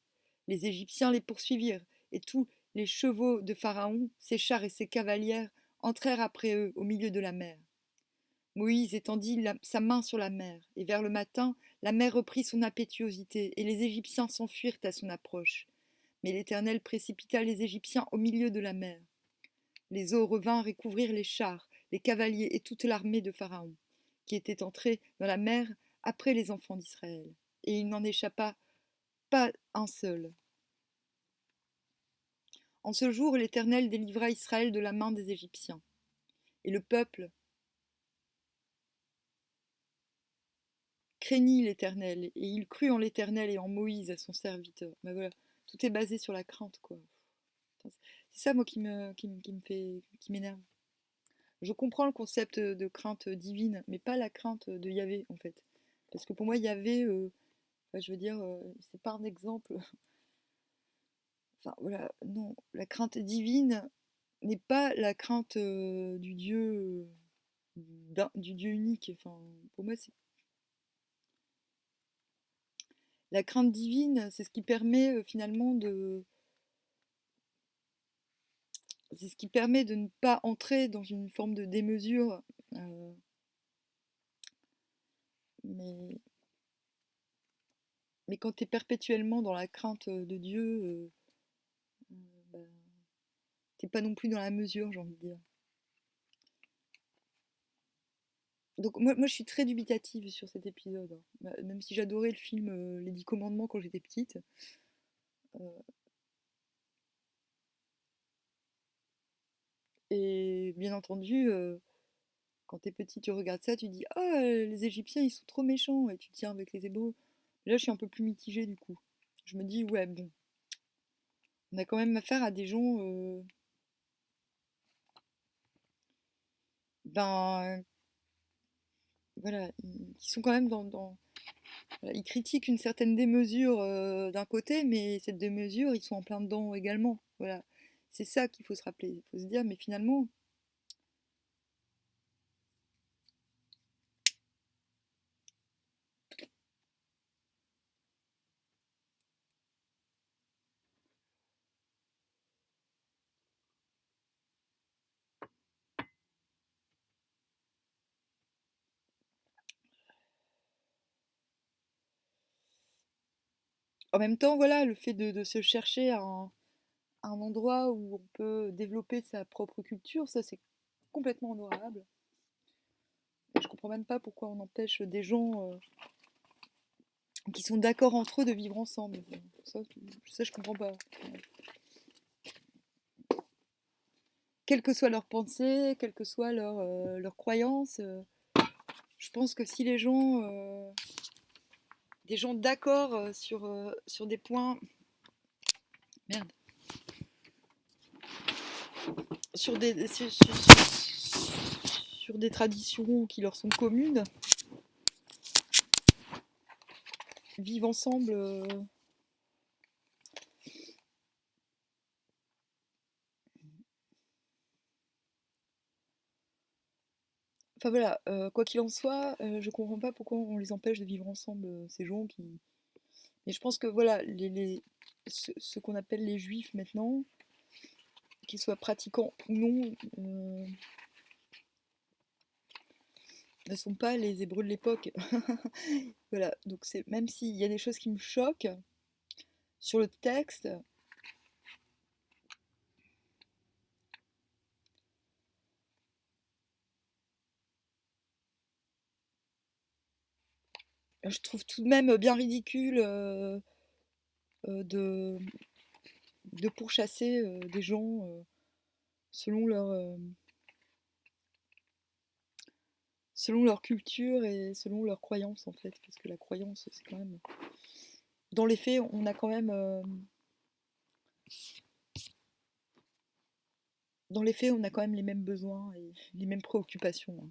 Les Égyptiens les poursuivirent, et tous les chevaux de Pharaon, ses chars et ses cavalières entrèrent après eux au milieu de la mer. Moïse étendit sa main sur la mer, et vers le matin, la mer reprit son impétuosité, et les Égyptiens s'enfuirent à son approche. Mais l'Éternel précipita les Égyptiens au milieu de la mer. Les eaux revinrent et couvrirent les chars, les cavaliers et toute l'armée de Pharaon, qui était entrée dans la mer après les enfants d'Israël. Et il n'en échappa pas un seul. En ce jour, l'Éternel délivra Israël de la main des Égyptiens. Et le peuple craignit l'Éternel, et il crut en l'Éternel et en Moïse, son serviteur. Mais voilà, tout est basé sur la crainte, quoi. C'est ça, moi, qui m'énerve. Je comprends le concept de crainte divine, mais pas la crainte de Yahvé, en fait. Parce que pour moi, Yahvé, enfin, je veux dire, c'est pas un exemple. Enfin voilà, non, la crainte divine n'est pas la crainte du Dieu, du Dieu unique. Enfin, pour moi, c'est la crainte divine, c'est ce qui permet finalement c'est ce qui permet de ne pas entrer dans une forme de démesure. euh, mais, mais quand tu es perpétuellement dans la crainte de Dieu, bah, t'es pas non plus dans la mesure, j'ai envie de dire. Donc moi je suis très dubitative sur cet épisode, hein. Même si j'adorais le film Les Dix Commandements quand j'étais petite. euh, et bien entendu, quand t'es petit, tu regardes ça, tu dis ah les Égyptiens ils sont trop méchants et tu te tiens avec les Hébreux. Là je suis un peu plus mitigée du coup. Je me dis ouais bon, on a quand même affaire à des gens ben voilà, qui sont quand même voilà, ils critiquent une certaine démesure d'un côté, mais cette démesure, ils sont en plein dedans également. Voilà, c'est ça qu'il faut se rappeler. Il faut se dire, mais finalement, en même temps, voilà, le fait de se chercher un endroit où on peut développer sa propre culture, ça c'est complètement honorable. Et je comprends même pas pourquoi on empêche des gens qui sont d'accord entre eux de vivre ensemble. Ça je comprends pas. Quelle que soit leur pensée, quelle que soit leur croyance, je pense que si les gens, des gens d'accord sur des points, merde, sur des traditions qui leur sont communes, vivent ensemble. Enfin voilà, quoi qu'il en soit, je comprends pas pourquoi on les empêche de vivre ensemble, ces gens qui. Et je pense que voilà, ce qu'on appelle les juifs maintenant, qu'ils soient pratiquants ou non, ne sont pas les Hébreux de l'époque. Voilà, donc c'est même s'il y a des choses qui me choquent sur le texte, je trouve tout de même bien ridicule de pourchasser des gens selon selon leur culture et selon leurs croyances en fait, parce que la croyance c'est quand même dans les faits on a quand même dans les faits on a quand même les mêmes besoins et les mêmes préoccupations, hein.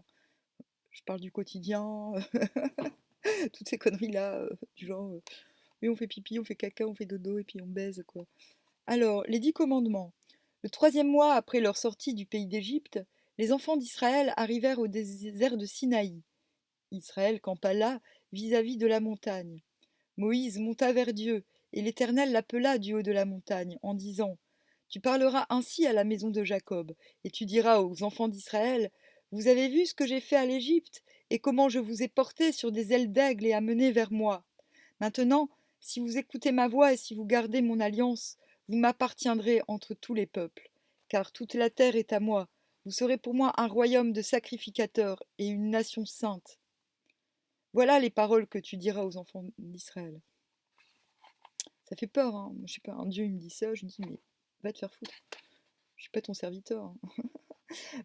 Je parle du quotidien, toutes ces conneries là du genre oui on fait pipi, on fait caca, on fait dodo et puis on baise quoi. Alors les 10 commandements. Le troisième mois après leur sortie du pays d'Égypte, les enfants d'Israël arrivèrent au désert de Sinaï. Israël campa là, vis-à-vis de la montagne. Moïse monta vers Dieu, et l'Éternel l'appela du haut de la montagne, en disant: Tu parleras ainsi à la maison de Jacob, et tu diras aux enfants d'Israël: Vous avez vu ce que j'ai fait à l'Égypte, et comment je vous ai portés sur des ailes d'aigle et amenés vers moi. Maintenant, si vous écoutez ma voix et si vous gardez mon alliance, vous m'appartiendrez entre tous les peuples, car toute la terre est à moi. Vous serez pour moi un royaume de sacrificateurs et une nation sainte. Voilà les paroles que tu diras aux enfants d'Israël. Ça fait peur, hein. Je sais pas, un Dieu il me dit ça, je dis mais va te faire foutre. Je suis pas ton serviteur, hein.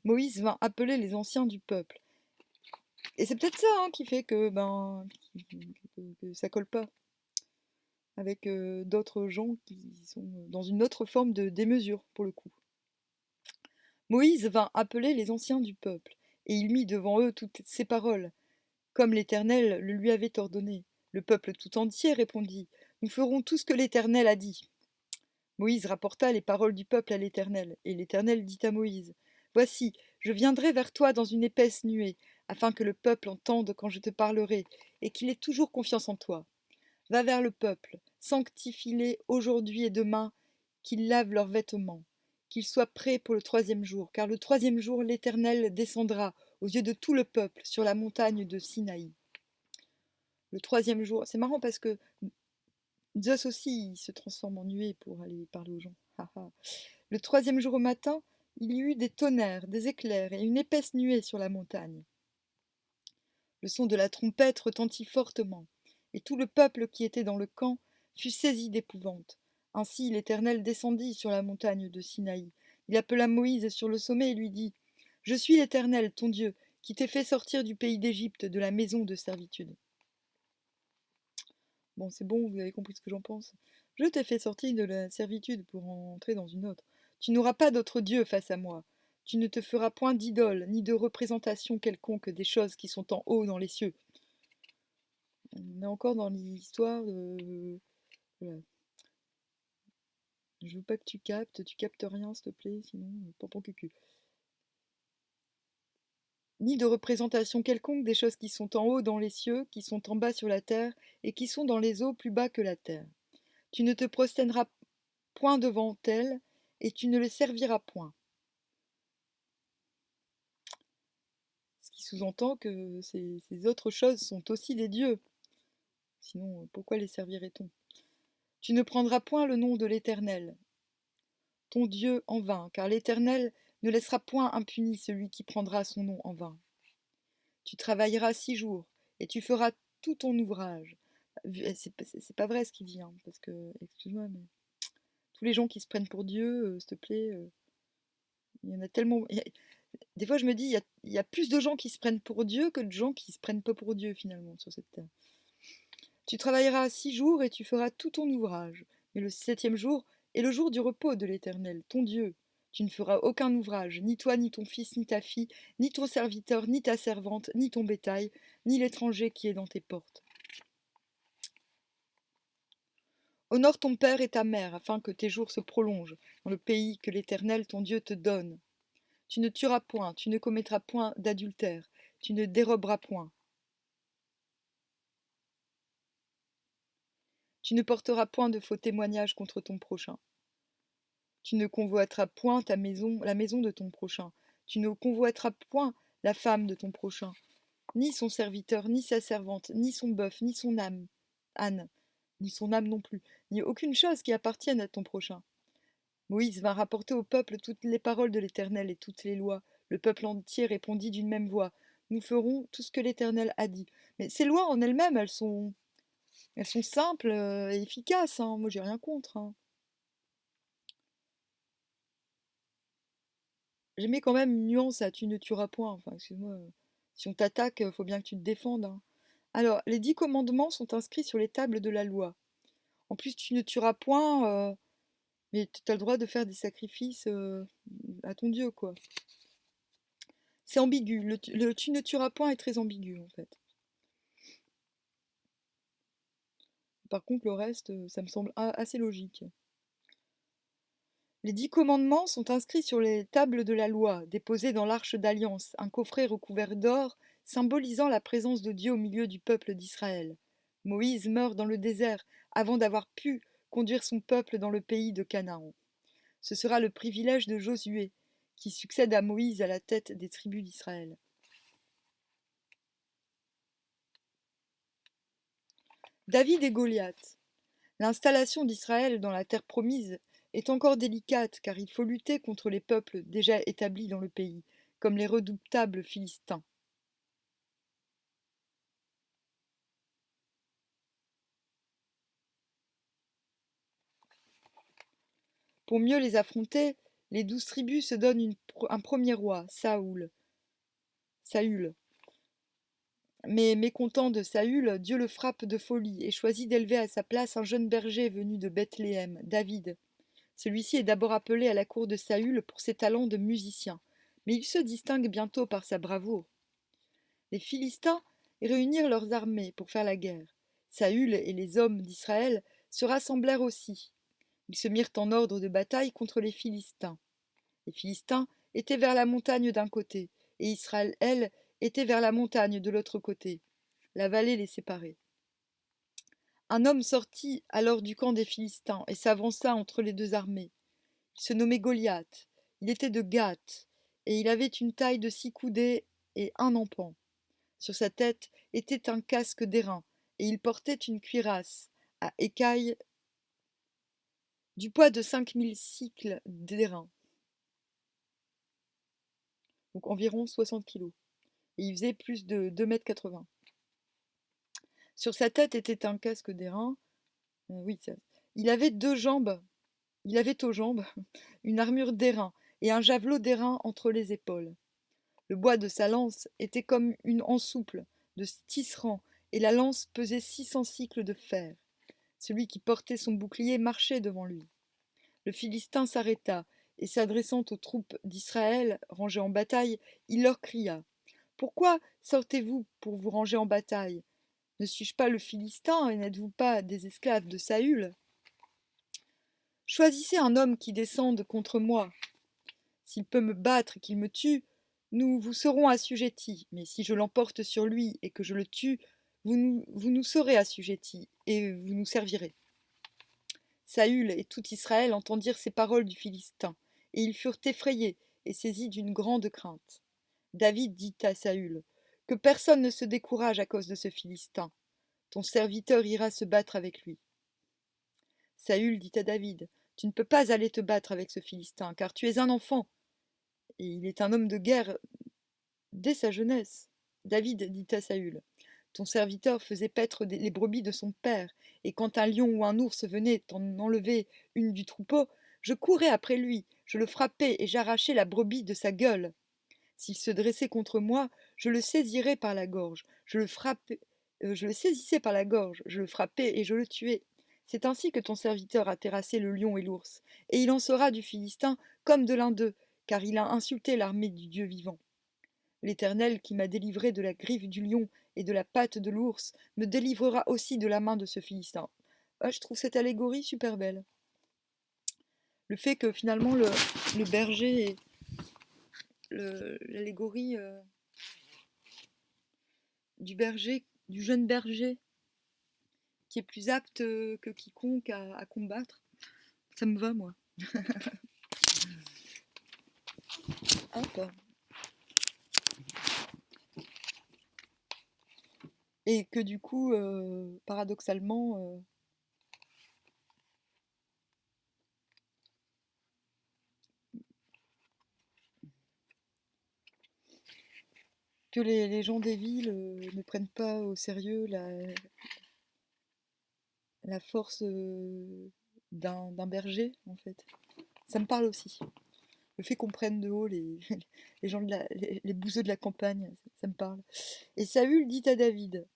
Moïse vint appeler les anciens du peuple. Et c'est peut-être ça hein, qui fait que que ça colle pas avec d'autres gens qui sont dans une autre forme de démesure pour le coup. Moïse vint appeler les anciens du peuple, et il mit devant eux toutes ces paroles, comme l'Éternel le lui avait ordonné. Le peuple tout entier répondit: Nous ferons tout ce que l'Éternel a dit. Moïse rapporta les paroles du peuple à l'Éternel, et l'Éternel dit à Moïse, Voici, je viendrai vers toi dans une épaisse nuée, afin que le peuple entende quand je te parlerai, et qu'il ait toujours confiance en toi. Va vers le peuple, sanctifie-les aujourd'hui et demain, qu'ils lavent leurs vêtements, qu'ils soient prêts pour le troisième jour, car le troisième jour l'Éternel descendra aux yeux de tout le peuple sur la montagne de Sinaï. Le troisième jour, c'est marrant parce que Zeus aussi il se transforme en nuée pour aller parler aux gens. Le troisième jour au matin, il y eut des tonnerres, des éclairs et une épaisse nuée sur la montagne. Le son de la trompette retentit fortement, et tout le peuple qui était dans le camp fut saisi d'épouvante. Ainsi l'Éternel descendit sur la montagne de Sinaï. Il appela Moïse sur le sommet et lui dit, Je suis l'Éternel, ton Dieu, qui t'ai fait sortir du pays d'Égypte, de la maison de servitude. Bon, c'est bon, vous avez compris ce que j'en pense. Je t'ai fait sortir de la servitude pour entrer dans une autre. Tu n'auras pas d'autre Dieu face à moi. Tu ne te feras point d'idole, ni de représentation quelconque des choses qui sont en haut dans les cieux. On est encore dans l'histoire de... Voilà. Je veux pas que tu captes rien s'il te plaît, sinon pompon cucu. Ni de représentation quelconque des choses qui sont en haut dans les cieux, qui sont en bas sur la terre, et qui sont dans les eaux plus bas que la terre. Tu ne te prosterneras point devant elles, et tu ne les serviras point. Ce qui sous-entend que ces autres choses sont aussi des dieux. Sinon, pourquoi les servirait-on? Tu ne prendras point le nom de l'Éternel, ton Dieu, en vain, car l'Éternel ne laissera point impuni celui qui prendra son nom en vain. Tu travailleras 6 jours, et tu feras tout ton ouvrage. C'est pas vrai ce qu'il dit, hein, parce que, excuse-moi, mais tous les gens qui se prennent pour Dieu, s'il te plaît, il y en a tellement... Des fois, je me dis, il y a plus de gens qui se prennent pour Dieu que de gens qui se prennent pas pour Dieu, finalement, sur cette terre. Tu travailleras 6 jours et tu feras tout ton ouvrage. Mais le 7e jour est le jour du repos de l'Éternel, ton Dieu. Tu ne feras aucun ouvrage, ni toi, ni ton fils, ni ta fille, ni ton serviteur, ni ta servante, ni ton bétail, ni l'étranger qui est dans tes portes. Honore ton père et ta mère, afin que tes jours se prolongent dans le pays que l'Éternel, ton Dieu, te donne. Tu ne tueras point, tu ne commettras point d'adultère, tu ne déroberas point. Tu ne porteras point de faux témoignages contre ton prochain. Tu ne convoiteras point ta maison, la maison de ton prochain. Tu ne convoiteras point la femme de ton prochain, ni son serviteur, ni sa servante, ni son bœuf, ni son âne, ni son âme non plus, ni aucune chose qui appartienne à ton prochain. Moïse vint rapporter au peuple toutes les paroles de l'Éternel et toutes les lois. Le peuple entier répondit d'une même voix, Nous ferons tout ce que l'Éternel a dit. Mais ces lois en elles-mêmes, elles sont simples et efficaces, hein. Moi, j'ai rien contre, hein. J'aimais quand même une nuance à tu ne tueras point. Enfin, excuse-moi, si on t'attaque, faut bien que tu te défendes, hein. Alors, les 10 commandements sont inscrits sur les tables de la loi. En plus, tu ne tueras point, mais tu as le droit de faire des sacrifices à ton Dieu, quoi. C'est ambigu. Le tu ne tueras point est très ambigu, en fait. Par contre, le reste, ça me semble assez logique. Les 10 commandements sont inscrits sur les tables de la loi, déposées dans l'arche d'alliance, un coffret recouvert d'or, symbolisant la présence de Dieu au milieu du peuple d'Israël. Moïse meurt dans le désert avant d'avoir pu conduire son peuple dans le pays de Canaan. Ce sera le privilège de Josué, qui succède à Moïse à la tête des tribus d'Israël. David et Goliath. L'installation d'Israël dans la terre promise est encore délicate car il faut lutter contre les peuples déjà établis dans le pays, comme les redoutables Philistins. Pour mieux les affronter, les 12 tribus se donnent un premier roi, Saül. Mais mécontent de Saül, Dieu le frappe de folie et choisit d'élever à sa place un jeune berger venu de Bethléem, David. Celui-ci est d'abord appelé à la cour de Saül pour ses talents de musicien, mais il se distingue bientôt par sa bravoure. Les Philistins réunirent leurs armées pour faire la guerre. Saül et les hommes d'Israël se rassemblèrent aussi. Ils se mirent en ordre de bataille contre les Philistins. Les Philistins étaient vers la montagne d'un côté, et Israël était vers la montagne de l'autre côté. La vallée les séparait. Un homme sortit alors du camp des Philistins et s'avança entre les deux armées. Il se nommait Goliath. Il était de Gath, et il avait une taille de 6 coudées et un empan. Sur sa tête était un casque d'airain, et il portait une cuirasse à écailles du poids de 5000 cycles d'airain, donc environ 60 kilos, et il faisait plus de 2,80 m. Sur sa tête était un casque d'airain, oui, il avait il avait aux jambes une armure d'airain et un javelot d'airain entre les épaules. Le bois de sa lance était comme une ensouple de tisserand, et la lance pesait 600 cycles de fer. Celui qui portait son bouclier marchait devant lui. Le Philistin s'arrêta, et s'adressant aux troupes d'Israël rangées en bataille, il leur cria: Pourquoi sortez-vous pour vous ranger en bataille? Ne suis-je pas le Philistin, et n'êtes-vous pas des esclaves de Saül? Choisissez un homme qui descende contre moi. S'il peut me battre et qu'il me tue, nous vous serons assujettis. Mais si je l'emporte sur lui et que je le tue, vous nous serez assujettis et vous nous servirez. Saül et tout Israël entendirent ces paroles du Philistin, et ils furent effrayés et saisis d'une grande crainte. David dit à Saül: Que personne ne se décourage à cause de ce Philistin. Ton serviteur ira se battre avec lui. Saül dit à David: Tu ne peux pas aller te battre avec ce Philistin, car tu es un enfant, et il est un homme de guerre dès sa jeunesse. David dit à Saül: Ton serviteur faisait paître les brebis de son père, et quand un lion ou un ours venait en enlever une du troupeau, je courais après lui, je le frappais et j'arrachais la brebis de sa gueule. S'il se dressait contre moi, je le saisirais par la gorge, je le saisissais par la gorge, je le frappais et je le tuais. C'est ainsi que ton serviteur a terrassé le lion et l'ours, et il en sera du Philistin comme de l'un d'eux, car il a insulté l'armée du Dieu vivant. L'Éternel, qui m'a délivré de la griffe du lion et de la patte de l'ours, me délivrera aussi de la main de ce Philistin. Ah, je trouve cette allégorie super belle. Le fait que finalement le berger, l'allégorie du berger, du jeune berger, qui est plus apte que quiconque à combattre, ça me va, moi. Hop. Et que du coup, paradoxalement, que les gens des villes ne prennent pas au sérieux la force d'un berger, en fait. Ça me parle aussi. Le fait qu'on prenne de haut les gens les bouseux de la campagne, ça me parle. Et Saül dit à David: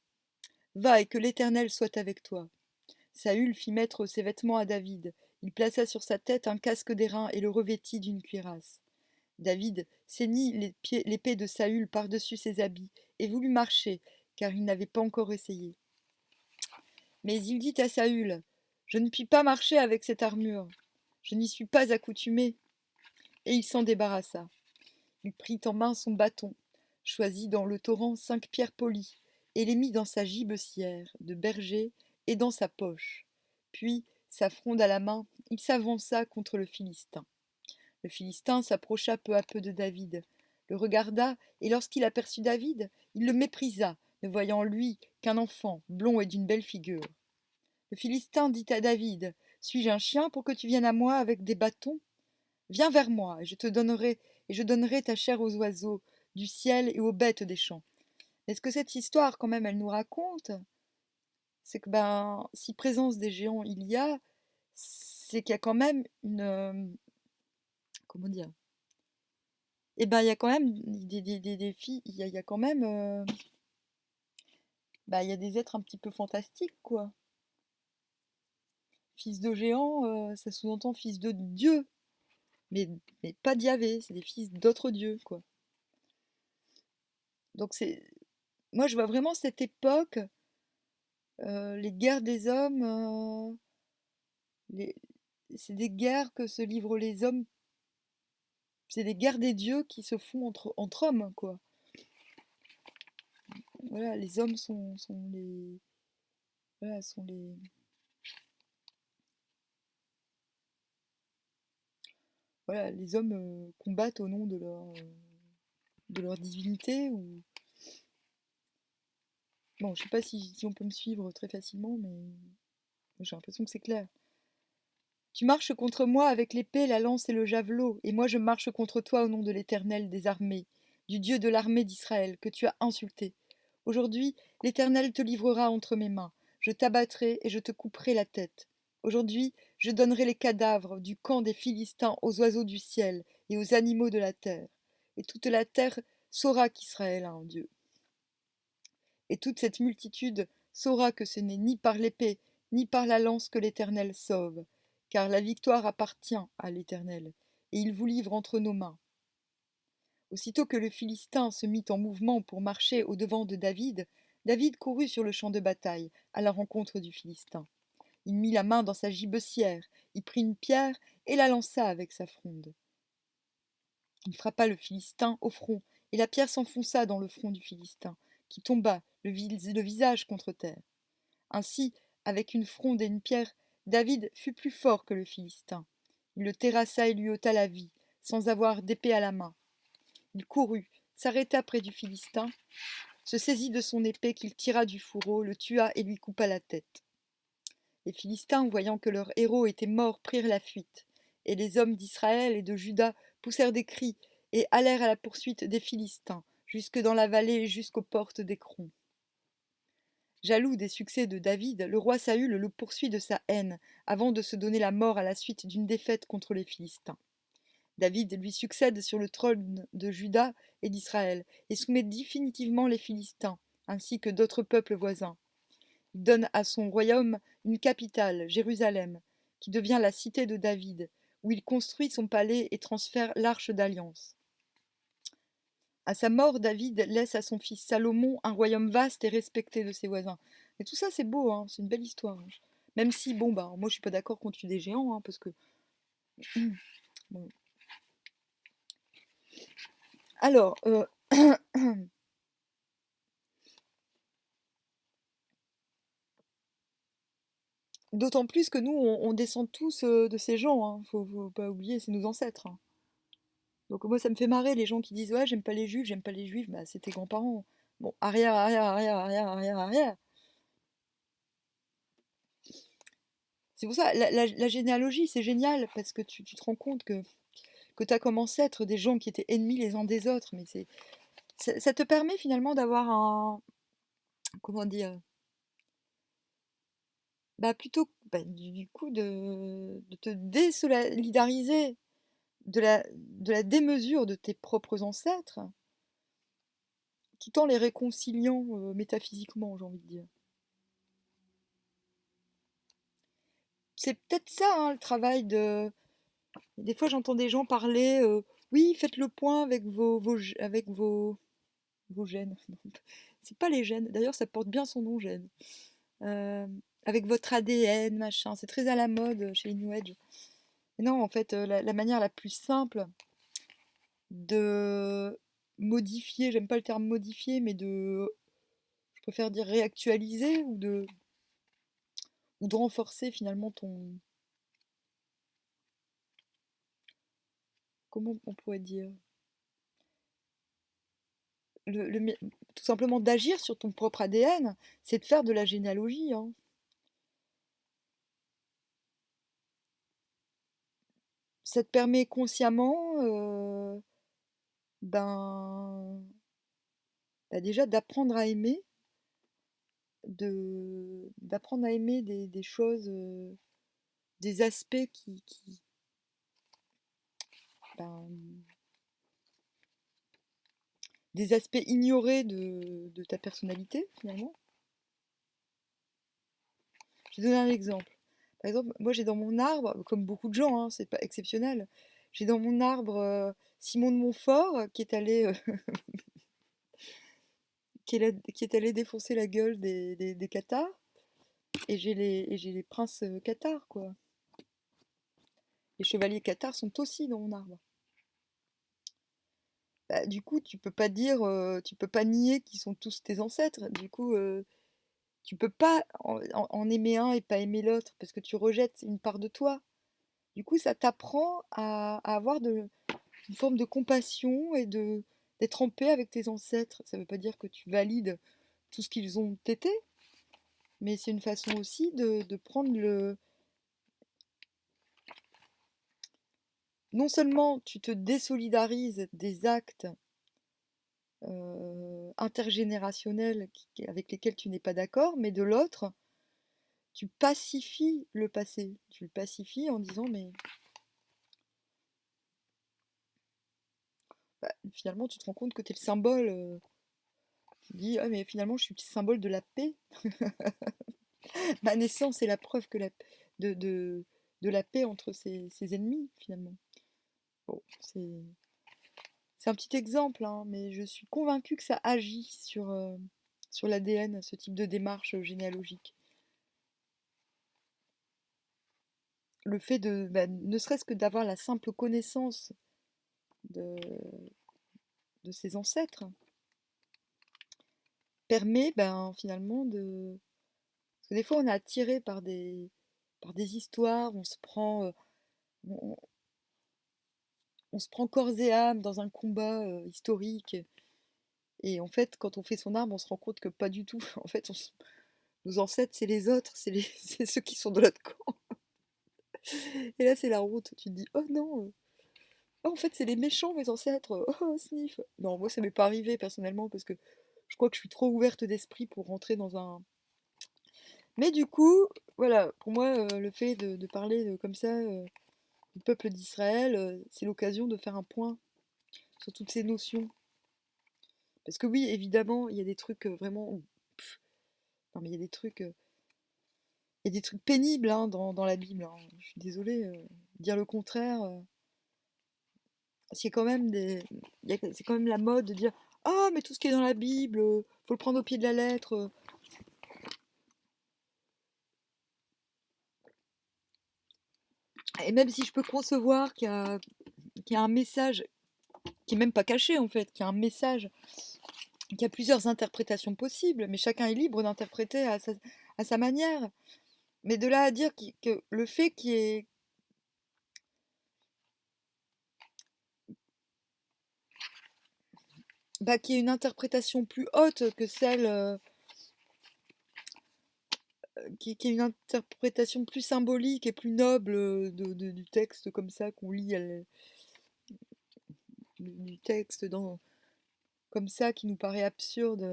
Va et que l'Éternel soit avec toi. Saül fit mettre ses vêtements à David. Il plaça sur sa tête un casque d'airain et le revêtit d'une cuirasse. David ceignit l'épée de Saül par-dessus ses habits et voulut marcher, car il n'avait pas encore essayé. Mais il dit à Saül: Je ne puis pas marcher avec cette armure. Je n'y suis pas accoutumé. Et il s'en débarrassa. Il prit en main son bâton, choisit dans le torrent 5 pierres polies, et les mit dans sa gibecière de berger et dans sa poche. Puis, sa fronde à la main, il s'avança contre le Philistin. Le Philistin s'approcha peu à peu de David, le regarda, et lorsqu'il aperçut David, il le méprisa, ne voyant en lui qu'un enfant, blond et d'une belle figure. Le Philistin dit à David: Suis-je un chien pour que tu viennes à moi avec des bâtons? Viens vers moi, et je donnerai ta chair aux oiseaux du ciel et aux bêtes des champs. Mais ce que cette histoire, quand même, elle nous raconte, c'est que si présence des géants il y a, c'est qu'il y a quand même comment dire? Eh ben, il y a quand même des filles, il y a quand même, il y a des êtres un petit peu fantastiques, quoi. Fils de géants, ça sous-entend fils de Dieu, mais, mais pas d'Yahvé, c'est des fils d'autres dieux, quoi. Donc moi je vois vraiment cette époque, les guerres des hommes, les, c'est des guerres que se livrent les hommes, c'est des guerres des dieux qui se font entre hommes, quoi. Voilà, les hommes sont les, voilà, sont les, voilà, les hommes combattent au nom de leur divinité ou bon, je sais pas si on peut me suivre très facilement, mais j'ai l'impression que c'est clair. Tu marches contre moi avec l'épée, la lance et le javelot, et moi je marche contre toi au nom de l'Éternel des armées, du Dieu de l'armée d'Israël, que tu as insulté. Aujourd'hui, l'Éternel te livrera entre mes mains. Je t'abattrai et je te couperai la tête. Aujourd'hui, je donnerai les cadavres du camp des Philistins aux oiseaux du ciel et aux animaux de la terre. Et toute la terre saura qu'Israël a un Dieu. Et toute cette multitude saura que ce n'est ni par l'épée, ni par la lance que l'Éternel sauve, car la victoire appartient à l'Éternel, et il vous livre entre nos mains. Aussitôt que le Philistin se mit en mouvement pour marcher au-devant de David, David courut sur le champ de bataille, à la rencontre du Philistin. Il mit la main dans sa gibecière, y prit une pierre et la lança avec sa fronde. Il frappa le Philistin au front, et la pierre s'enfonça dans le front du Philistin, qui tomba, le visage contre terre. Ainsi, avec une fronde et une pierre, David fut plus fort que le Philistin. Il le terrassa et lui ôta la vie, sans avoir d'épée à la main. Il courut, s'arrêta près du Philistin, se saisit de son épée qu'il tira du fourreau, le tua et lui coupa la tête. Les Philistins, voyant que leur héros était mort, prirent la fuite, et les hommes d'Israël et de Juda poussèrent des cris et allèrent à la poursuite des Philistins, jusque dans la vallée et jusqu'aux portes d'Écron. Jaloux des succès de David, le roi Saül le poursuit de sa haine, avant de se donner la mort à la suite d'une défaite contre les Philistins. David lui succède sur le trône de Juda et d'Israël, et soumet définitivement les Philistins, ainsi que d'autres peuples voisins. Il donne à son royaume une capitale, Jérusalem, qui devient la cité de David, où il construit son palais et transfère l'arche d'alliance. À sa mort, David laisse à son fils Salomon un royaume vaste et respecté de ses voisins. Et tout ça, c'est beau, hein, c'est une belle histoire. Même si, bon, bah, moi, je suis pas d'accord qu'on tue des géants, hein, parce que... Bon. Alors, d'autant plus que nous, on descend tous de ces gens, hein. Faut pas oublier, c'est nos ancêtres, hein. Donc moi, ça me fait marrer les gens qui disent ouais, j'aime pas les juifs, bah c'est tes grands-parents. Bon, arrière, arrière, arrière, arrière, arrière, arrière. C'est pour ça, la généalogie, c'est génial, parce que tu te rends compte que tu as comme ancêtre des gens qui étaient ennemis les uns des autres, mais ça te permet finalement d'avoir un, comment dire, bah plutôt, bah, du coup, de te désolidariser de la démesure de tes propres ancêtres, tout en les réconciliant métaphysiquement, j'ai envie de dire. C'est peut-être ça, hein, le travail de... Des fois, j'entends des gens parler, oui, faites le point avec avec vos gènes. C'est pas les gènes, d'ailleurs, ça porte bien son nom, gène. Euh, avec votre ADN, machin, c'est très à la mode chez les New Age. Mais non, en fait, la manière la plus simple de modifier, j'aime pas le terme modifier, mais je préfère dire réactualiser ou de renforcer finalement comment on pourrait dire, tout simplement d'agir sur ton propre ADN, c'est de faire de la généalogie, hein. Ça te permet consciemment, ben, bah déjà d'apprendre à aimer, d'apprendre à aimer des choses, des aspects ben, des aspects ignorés de ta personnalité finalement. Je vais donner un exemple. Par exemple, moi j'ai dans mon arbre, comme beaucoup de gens, hein, c'est pas exceptionnel, j'ai dans mon arbre Simon de Montfort qui est allé défoncer la gueule des cathares, et j'ai les princes cathares, quoi. Les chevaliers cathares sont aussi dans mon arbre. Bah, du coup, tu peux pas nier qu'ils sont tous tes ancêtres. Du coup, tu peux pas en aimer un et pas aimer l'autre parce que tu rejettes une part de toi. Du coup, ça t'apprend à avoir une forme de compassion et d'être en paix avec tes ancêtres. Ça veut pas dire que tu valides tout ce qu'ils ont été, mais c'est une façon aussi de prendre le. Non seulement tu te désolidarises des actes intergénérationnels avec lesquels tu n'es pas d'accord, mais de l'autre, tu pacifies le passé. Tu le pacifies en disant, mais bah, finalement, tu te rends compte que tu es le symbole. Tu dis, ah, mais finalement, je suis le symbole de la paix. Ma naissance est la preuve de, de, de la paix entre ses ennemis, finalement. Bon, c'est un petit exemple, hein, mais je suis convaincue que ça agit sur l'ADN, ce type de démarche généalogique. Le fait ne serait-ce que d'avoir la simple connaissance de, de ses ancêtres permet finalement de. Parce que des fois on est attiré par des histoires, on, on se prend corps et âme dans un combat historique. Et en fait, quand on fait son arbre, on se rend compte que pas du tout. En fait, nos ancêtres, c'est les autres, c'est ceux qui sont de l'autre camp. Et là, c'est la route. Tu te dis, oh non, oh, en fait, c'est les méchants, mes ancêtres. Oh, sniff. Non, moi, ça m'est pas arrivé personnellement parce que je crois que je suis trop ouverte d'esprit pour rentrer dans un. Mais du coup, voilà, pour moi, le fait de parler comme ça du peuple d'Israël, c'est l'occasion de faire un point sur toutes ces notions. Parce que oui, évidemment, il y a des trucs vraiment. Pff, non, mais il y a des trucs pénibles hein, dans la Bible, hein. Je suis désolée. Dire le contraire, c'est quand même c'est quand même la mode de dire ah mais tout ce qui est dans la Bible, faut le prendre au pied de la lettre. Et même si je peux concevoir qu'il y a un message qui est même pas caché en fait, qu'il y a un message, qu'il y a plusieurs interprétations possibles, mais chacun est libre d'interpréter à sa manière. Mais de là à dire que le fait qu'il y ait une interprétation plus haute que celle qui est une interprétation plus symbolique et plus noble du texte comme ça qu'on lit du texte comme ça qui nous paraît absurde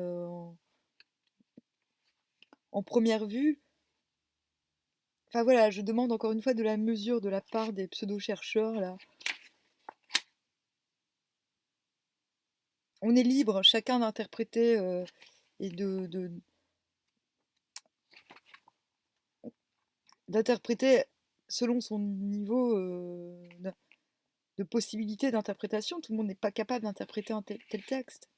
en première vue. Enfin voilà, je demande encore une fois de la mesure de la part des pseudo-chercheurs là. On est libre, chacun d'interpréter et d'interpréter selon son niveau de possibilité d'interprétation. Tout le monde n'est pas capable d'interpréter un tel texte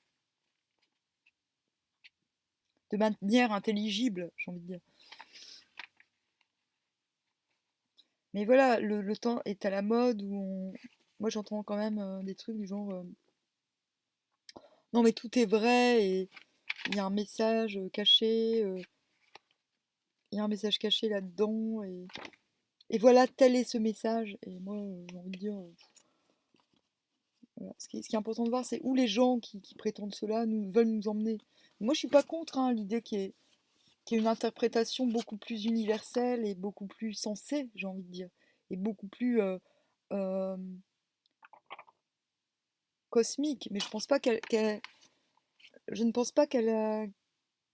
de manière intelligible, j'ai envie de dire. Mais voilà, le temps est à la mode où moi j'entends quand même des trucs du genre non mais tout est vrai et il y a un message caché, il y a un message caché là-dedans et voilà tel est ce message et moi j'ai envie de dire voilà. Ce qui est important de voir c'est où les gens qui prétendent cela veulent nous emmener. Moi je suis pas contre hein, l'idée qui est une interprétation beaucoup plus universelle et beaucoup plus sensée j'ai envie de dire et beaucoup plus euh, cosmique mais je pense pas je ne pense pas que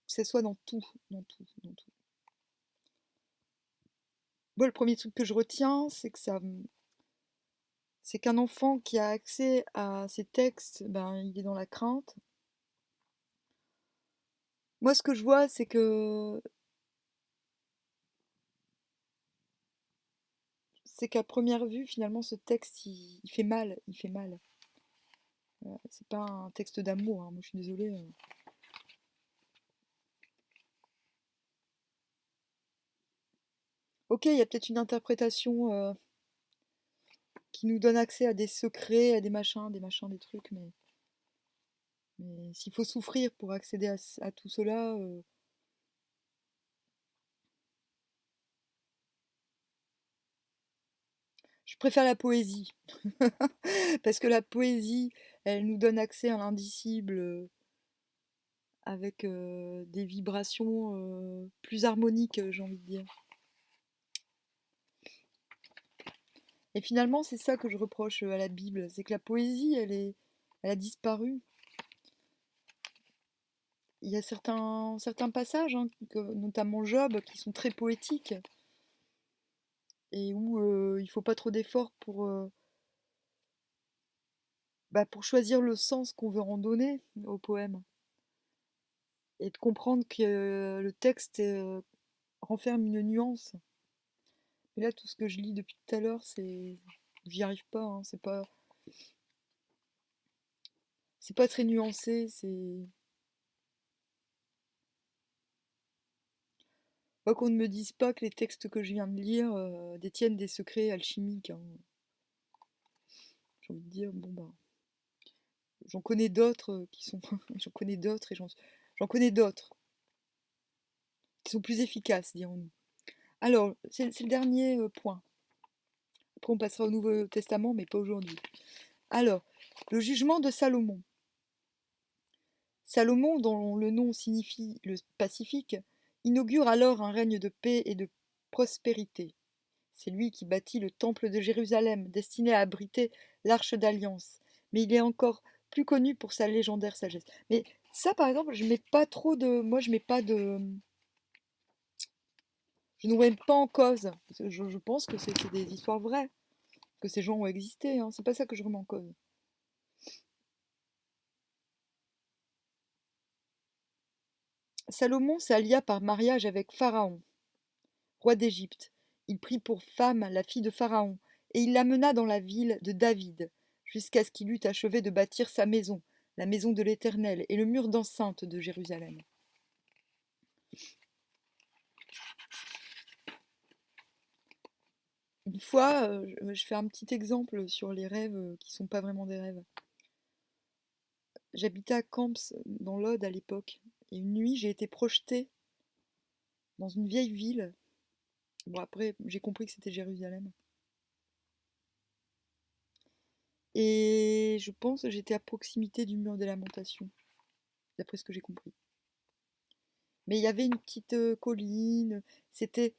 ce soit dans tout, dans tout, dans tout. Moi, le premier truc que je retiens, c'est qu'un enfant qui a accès à ces textes, ben, il est dans la crainte. Moi, ce que je vois, c'est qu'à première vue, finalement, ce texte, il fait mal, il fait mal. C'est pas un texte d'amour, hein. Moi, je suis désolée. Ok, il y a peut-être une interprétation qui nous donne accès à des secrets, à des machins, des trucs, mais s'il faut souffrir pour accéder à tout cela, je préfère la poésie. Parce que la poésie, elle nous donne accès à l'indicible avec des vibrations plus harmoniques, j'ai envie de dire. Et finalement, c'est ça que je reproche à la Bible, c'est que la poésie, elle a disparu. Il y a certains passages, hein, notamment Job, qui sont très poétiques et où il faut pas trop d'efforts pour choisir le sens qu'on veut en donner au poème et de comprendre que le texte renferme une nuance. Et là, tout ce que je lis depuis tout à l'heure, j'y arrive pas, hein, c'est pas très nuancé, c'est pas qu'on ne me dise pas que les textes que je viens de lire détiennent des secrets alchimiques, hein. J'ai envie de dire, bon bah, j'en connais d'autres qui sont, j'en connais d'autres et j'en connais d'autres qui sont plus efficaces, dirons-nous. Alors, c'est le dernier point. Après, on passera au Nouveau Testament, mais pas aujourd'hui. Alors, le jugement de Salomon. Salomon, dont le nom signifie le pacifique, inaugure alors un règne de paix et de prospérité. C'est lui qui bâtit le temple de Jérusalem, destiné à abriter l'arche d'alliance. Mais il est encore plus connu pour sa légendaire sagesse. Mais ça, par exemple, je mets pas trop de. Moi, je mets pas de. Je ne remets pas en cause. Je pense que c'est des histoires vraies, que ces gens ont existé, hein. C'est pas ça que je remets en cause. Salomon s'allia par mariage avec Pharaon, roi d'Égypte. Il prit pour femme la fille de Pharaon, et il la mena dans la ville de David, jusqu'à ce qu'il eût achevé de bâtir sa maison, la maison de l'Éternel, et le mur d'enceinte de Jérusalem. Une fois, je fais un petit exemple sur les rêves qui sont pas vraiment des rêves. J'habitais à Camps, dans l'Aude à l'époque, et une nuit, j'ai été projetée dans une vieille ville. Bon, après, j'ai compris que c'était Jérusalem. Et je pense que j'étais à proximité du mur des lamentations, d'après ce que j'ai compris. Mais il y avait une petite colline. C'était.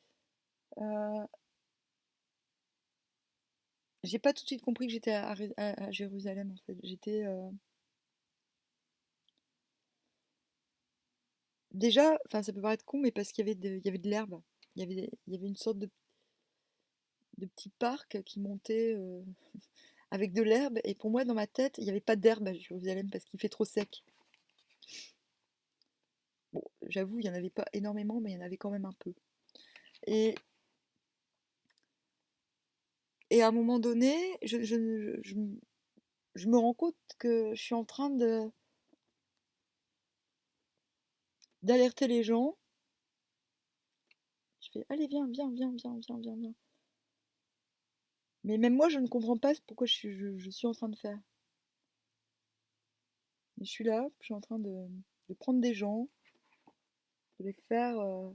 euh, J'ai pas tout de suite compris que j'étais à Jérusalem en fait. J'étais. Déjà, enfin ça peut paraître con, mais parce qu'il y avait de l'herbe. Il y avait une sorte de petit parc qui montait avec de l'herbe. Et pour moi, dans ma tête, il n'y avait pas d'herbe à Jérusalem parce qu'il fait trop sec. Bon, j'avoue, il n'y en avait pas énormément, mais il y en avait quand même un peu. Et, et à un moment donné, je me rends compte que je suis en train d'alerter les gens. Je fais, allez, viens, viens, viens, viens, viens, viens, viens. Mais même moi, je ne comprends pas pourquoi je suis en train de faire. Et je suis là, je suis en train de prendre des gens, de les faire, de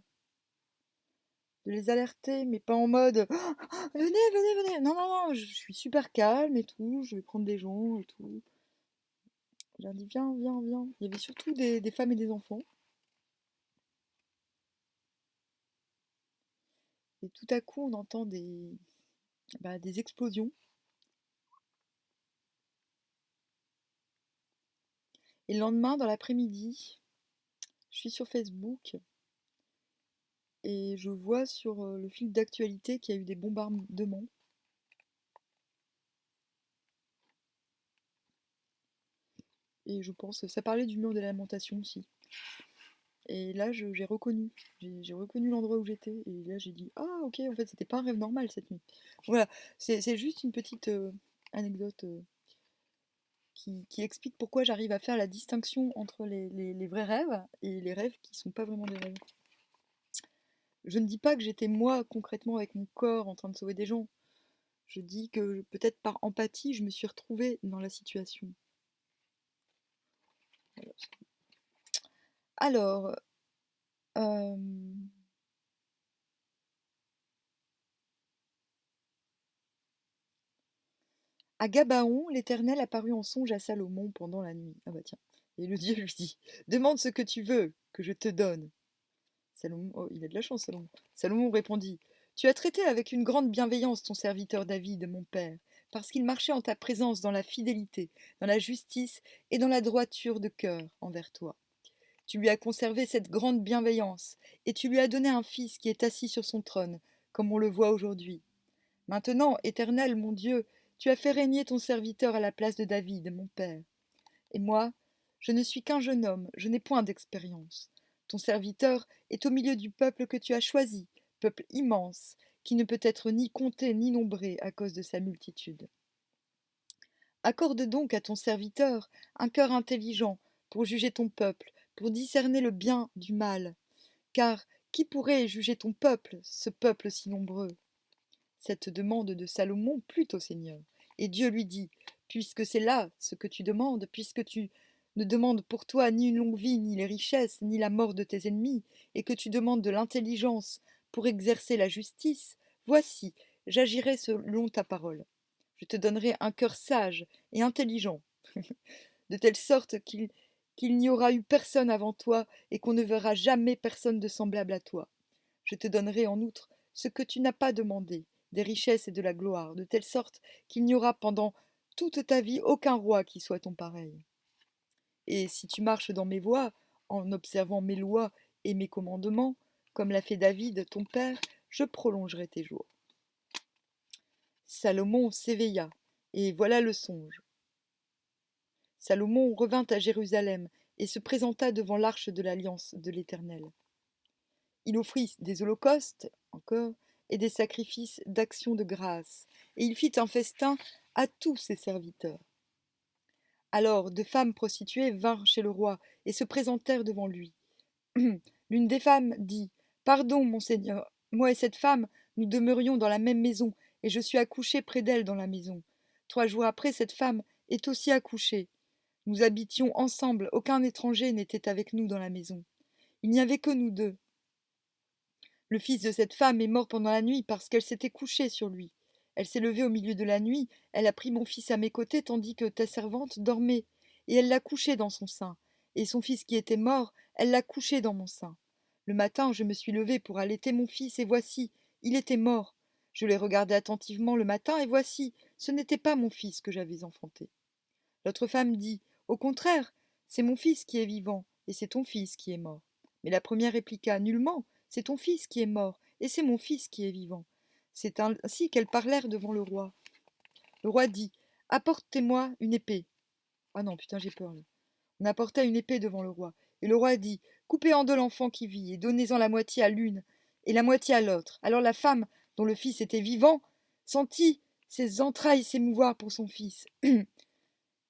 les alerter, mais pas en mode venez, venez, venez. Non, non, non, je suis super calme et tout, je vais prendre des gens et tout. Je leur dis viens, viens, viens. Il y avait surtout des femmes et des enfants. Et tout à coup, on entend des explosions. Et le lendemain, dans l'après-midi, je suis sur Facebook et je vois sur le fil d'actualité qu'il y a eu des bombardements. Et je pense, ça parlait du mur des lamentations aussi. Et là, j'ai reconnu. J'ai reconnu l'endroit où j'étais. Et là, j'ai dit, ah ok, en fait, c'était pas un rêve normal cette nuit. Voilà, c'est juste une petite anecdote qui explique pourquoi j'arrive à faire la distinction entre les vrais rêves et les rêves qui sont pas vraiment des rêves. Je ne dis pas que j'étais moi concrètement avec mon corps en train de sauver des gens. Je dis que peut-être par empathie, je me suis retrouvée dans la situation. Alors, euh, à Gabaon, l'Éternel apparut en songe à Salomon pendant la nuit. Ah bah tiens. Et le Dieu lui dit, demande ce que tu veux, que je te donne. Salomon, oh, il a de la chance, Salomon. Salomon répondit, tu as traité avec une grande bienveillance ton serviteur David, mon père, parce qu'il marchait en ta présence dans la fidélité, dans la justice et dans la droiture de cœur envers toi. Tu lui as conservé cette grande bienveillance, et tu lui as donné un fils qui est assis sur son trône, comme on le voit aujourd'hui. Maintenant, Éternel, mon Dieu, tu as fait régner ton serviteur à la place de David, mon père. Et moi, je ne suis qu'un jeune homme, je n'ai point d'expérience. Ton serviteur est au milieu du peuple que tu as choisi, peuple immense, qui ne peut être ni compté ni nombré à cause de sa multitude. Accorde donc à ton serviteur un cœur intelligent pour juger ton peuple, pour discerner le bien du mal. Car qui pourrait juger ton peuple, ce peuple si nombreux? Cette demande de Salomon plut au Seigneur. Et Dieu lui dit, puisque c'est là ce que tu demandes, puisque tu ne demandes pour toi ni une longue vie, ni les richesses, ni la mort de tes ennemis, et que tu demandes de l'intelligence pour exercer la justice, voici, j'agirai selon ta parole. Je te donnerai un cœur sage et intelligent, de telle sorte qu'il n'y aura eu personne avant toi, et qu'on ne verra jamais personne de semblable à toi. Je te donnerai en outre ce que tu n'as pas demandé, des richesses et de la gloire, de telle sorte qu'il n'y aura pendant toute ta vie aucun roi qui soit ton pareil. Et si tu marches dans mes voies, en observant mes lois et mes commandements, comme l'a fait David, ton père, je prolongerai tes jours. Salomon s'éveilla, et voilà le songe. Salomon revint à Jérusalem et se présenta devant l'arche de l'alliance de l'Éternel. Il offrit des holocaustes, encore, et des sacrifices d'action de grâce, et il fit un festin à tous ses serviteurs. Alors deux femmes prostituées vinrent chez le roi et se présentèrent devant lui. L'une des femmes dit, pardon, mon seigneur, moi et cette femme, nous demeurions dans la même maison, et je suis accouchée près d'elle dans la maison. 3 jours après, cette femme est aussi accouchée. Nous habitions ensemble, aucun étranger n'était avec nous dans la maison. Il n'y avait que nous deux. Le fils de cette femme est mort pendant la nuit parce qu'elle s'était couchée sur lui. Elle s'est levée au milieu de la nuit, elle a pris mon fils à mes côtés tandis que ta servante dormait, et elle l'a couché dans son sein. Et son fils qui était mort, elle l'a couché dans mon sein. Le matin, je me suis levée pour allaiter mon fils, et voici, il était mort. Je l'ai regardé attentivement le matin, et voici, ce n'était pas mon fils que j'avais enfanté. L'autre femme dit, au contraire, c'est mon fils qui est vivant, et c'est ton fils qui est mort. Mais la première répliqua, nullement, c'est ton fils qui est mort, et c'est mon fils qui est vivant. C'est ainsi qu'elles parlèrent devant le roi. Le roi dit, apportez-moi une épée. Ah non, putain, j'ai peur là. On apporta une épée devant le roi. Et le roi dit, coupez en deux l'enfant qui vit, et donnez-en la moitié à l'une, et la moitié à l'autre. Alors la femme, dont le fils était vivant, sentit ses entrailles s'émouvoir pour son fils. Et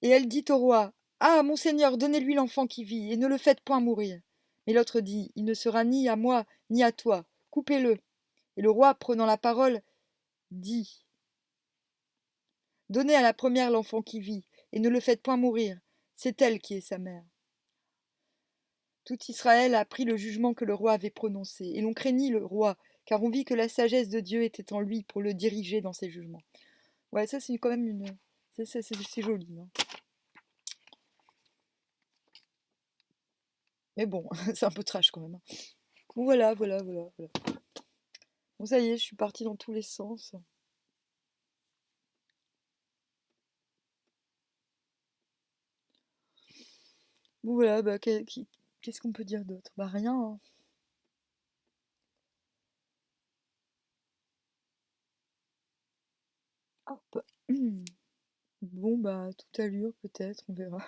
elle dit au roi, ah, mon seigneur, donnez-lui l'enfant qui vit, et ne le faites point mourir. Mais l'autre dit, il ne sera ni à moi, ni à toi, coupez-le. Et le roi, prenant la parole, dit, donnez à la première l'enfant qui vit, et ne le faites point mourir, c'est elle qui est sa mère. Tout Israël a appris le jugement que le roi avait prononcé, et l'on craignit le roi, car on vit que la sagesse de Dieu était en lui pour le diriger dans ses jugements. Ouais, ça c'est quand même une... C'est joli, hein. Mais bon, c'est un peu trash quand même, hein. Bon, voilà. Bon, ça y est, je suis partie dans tous les sens. Bon, voilà, bah, qu'est-ce qu'on peut dire d'autre? Bah, rien, hein. Hop. Bon, bah, toute allure, peut-être, on verra.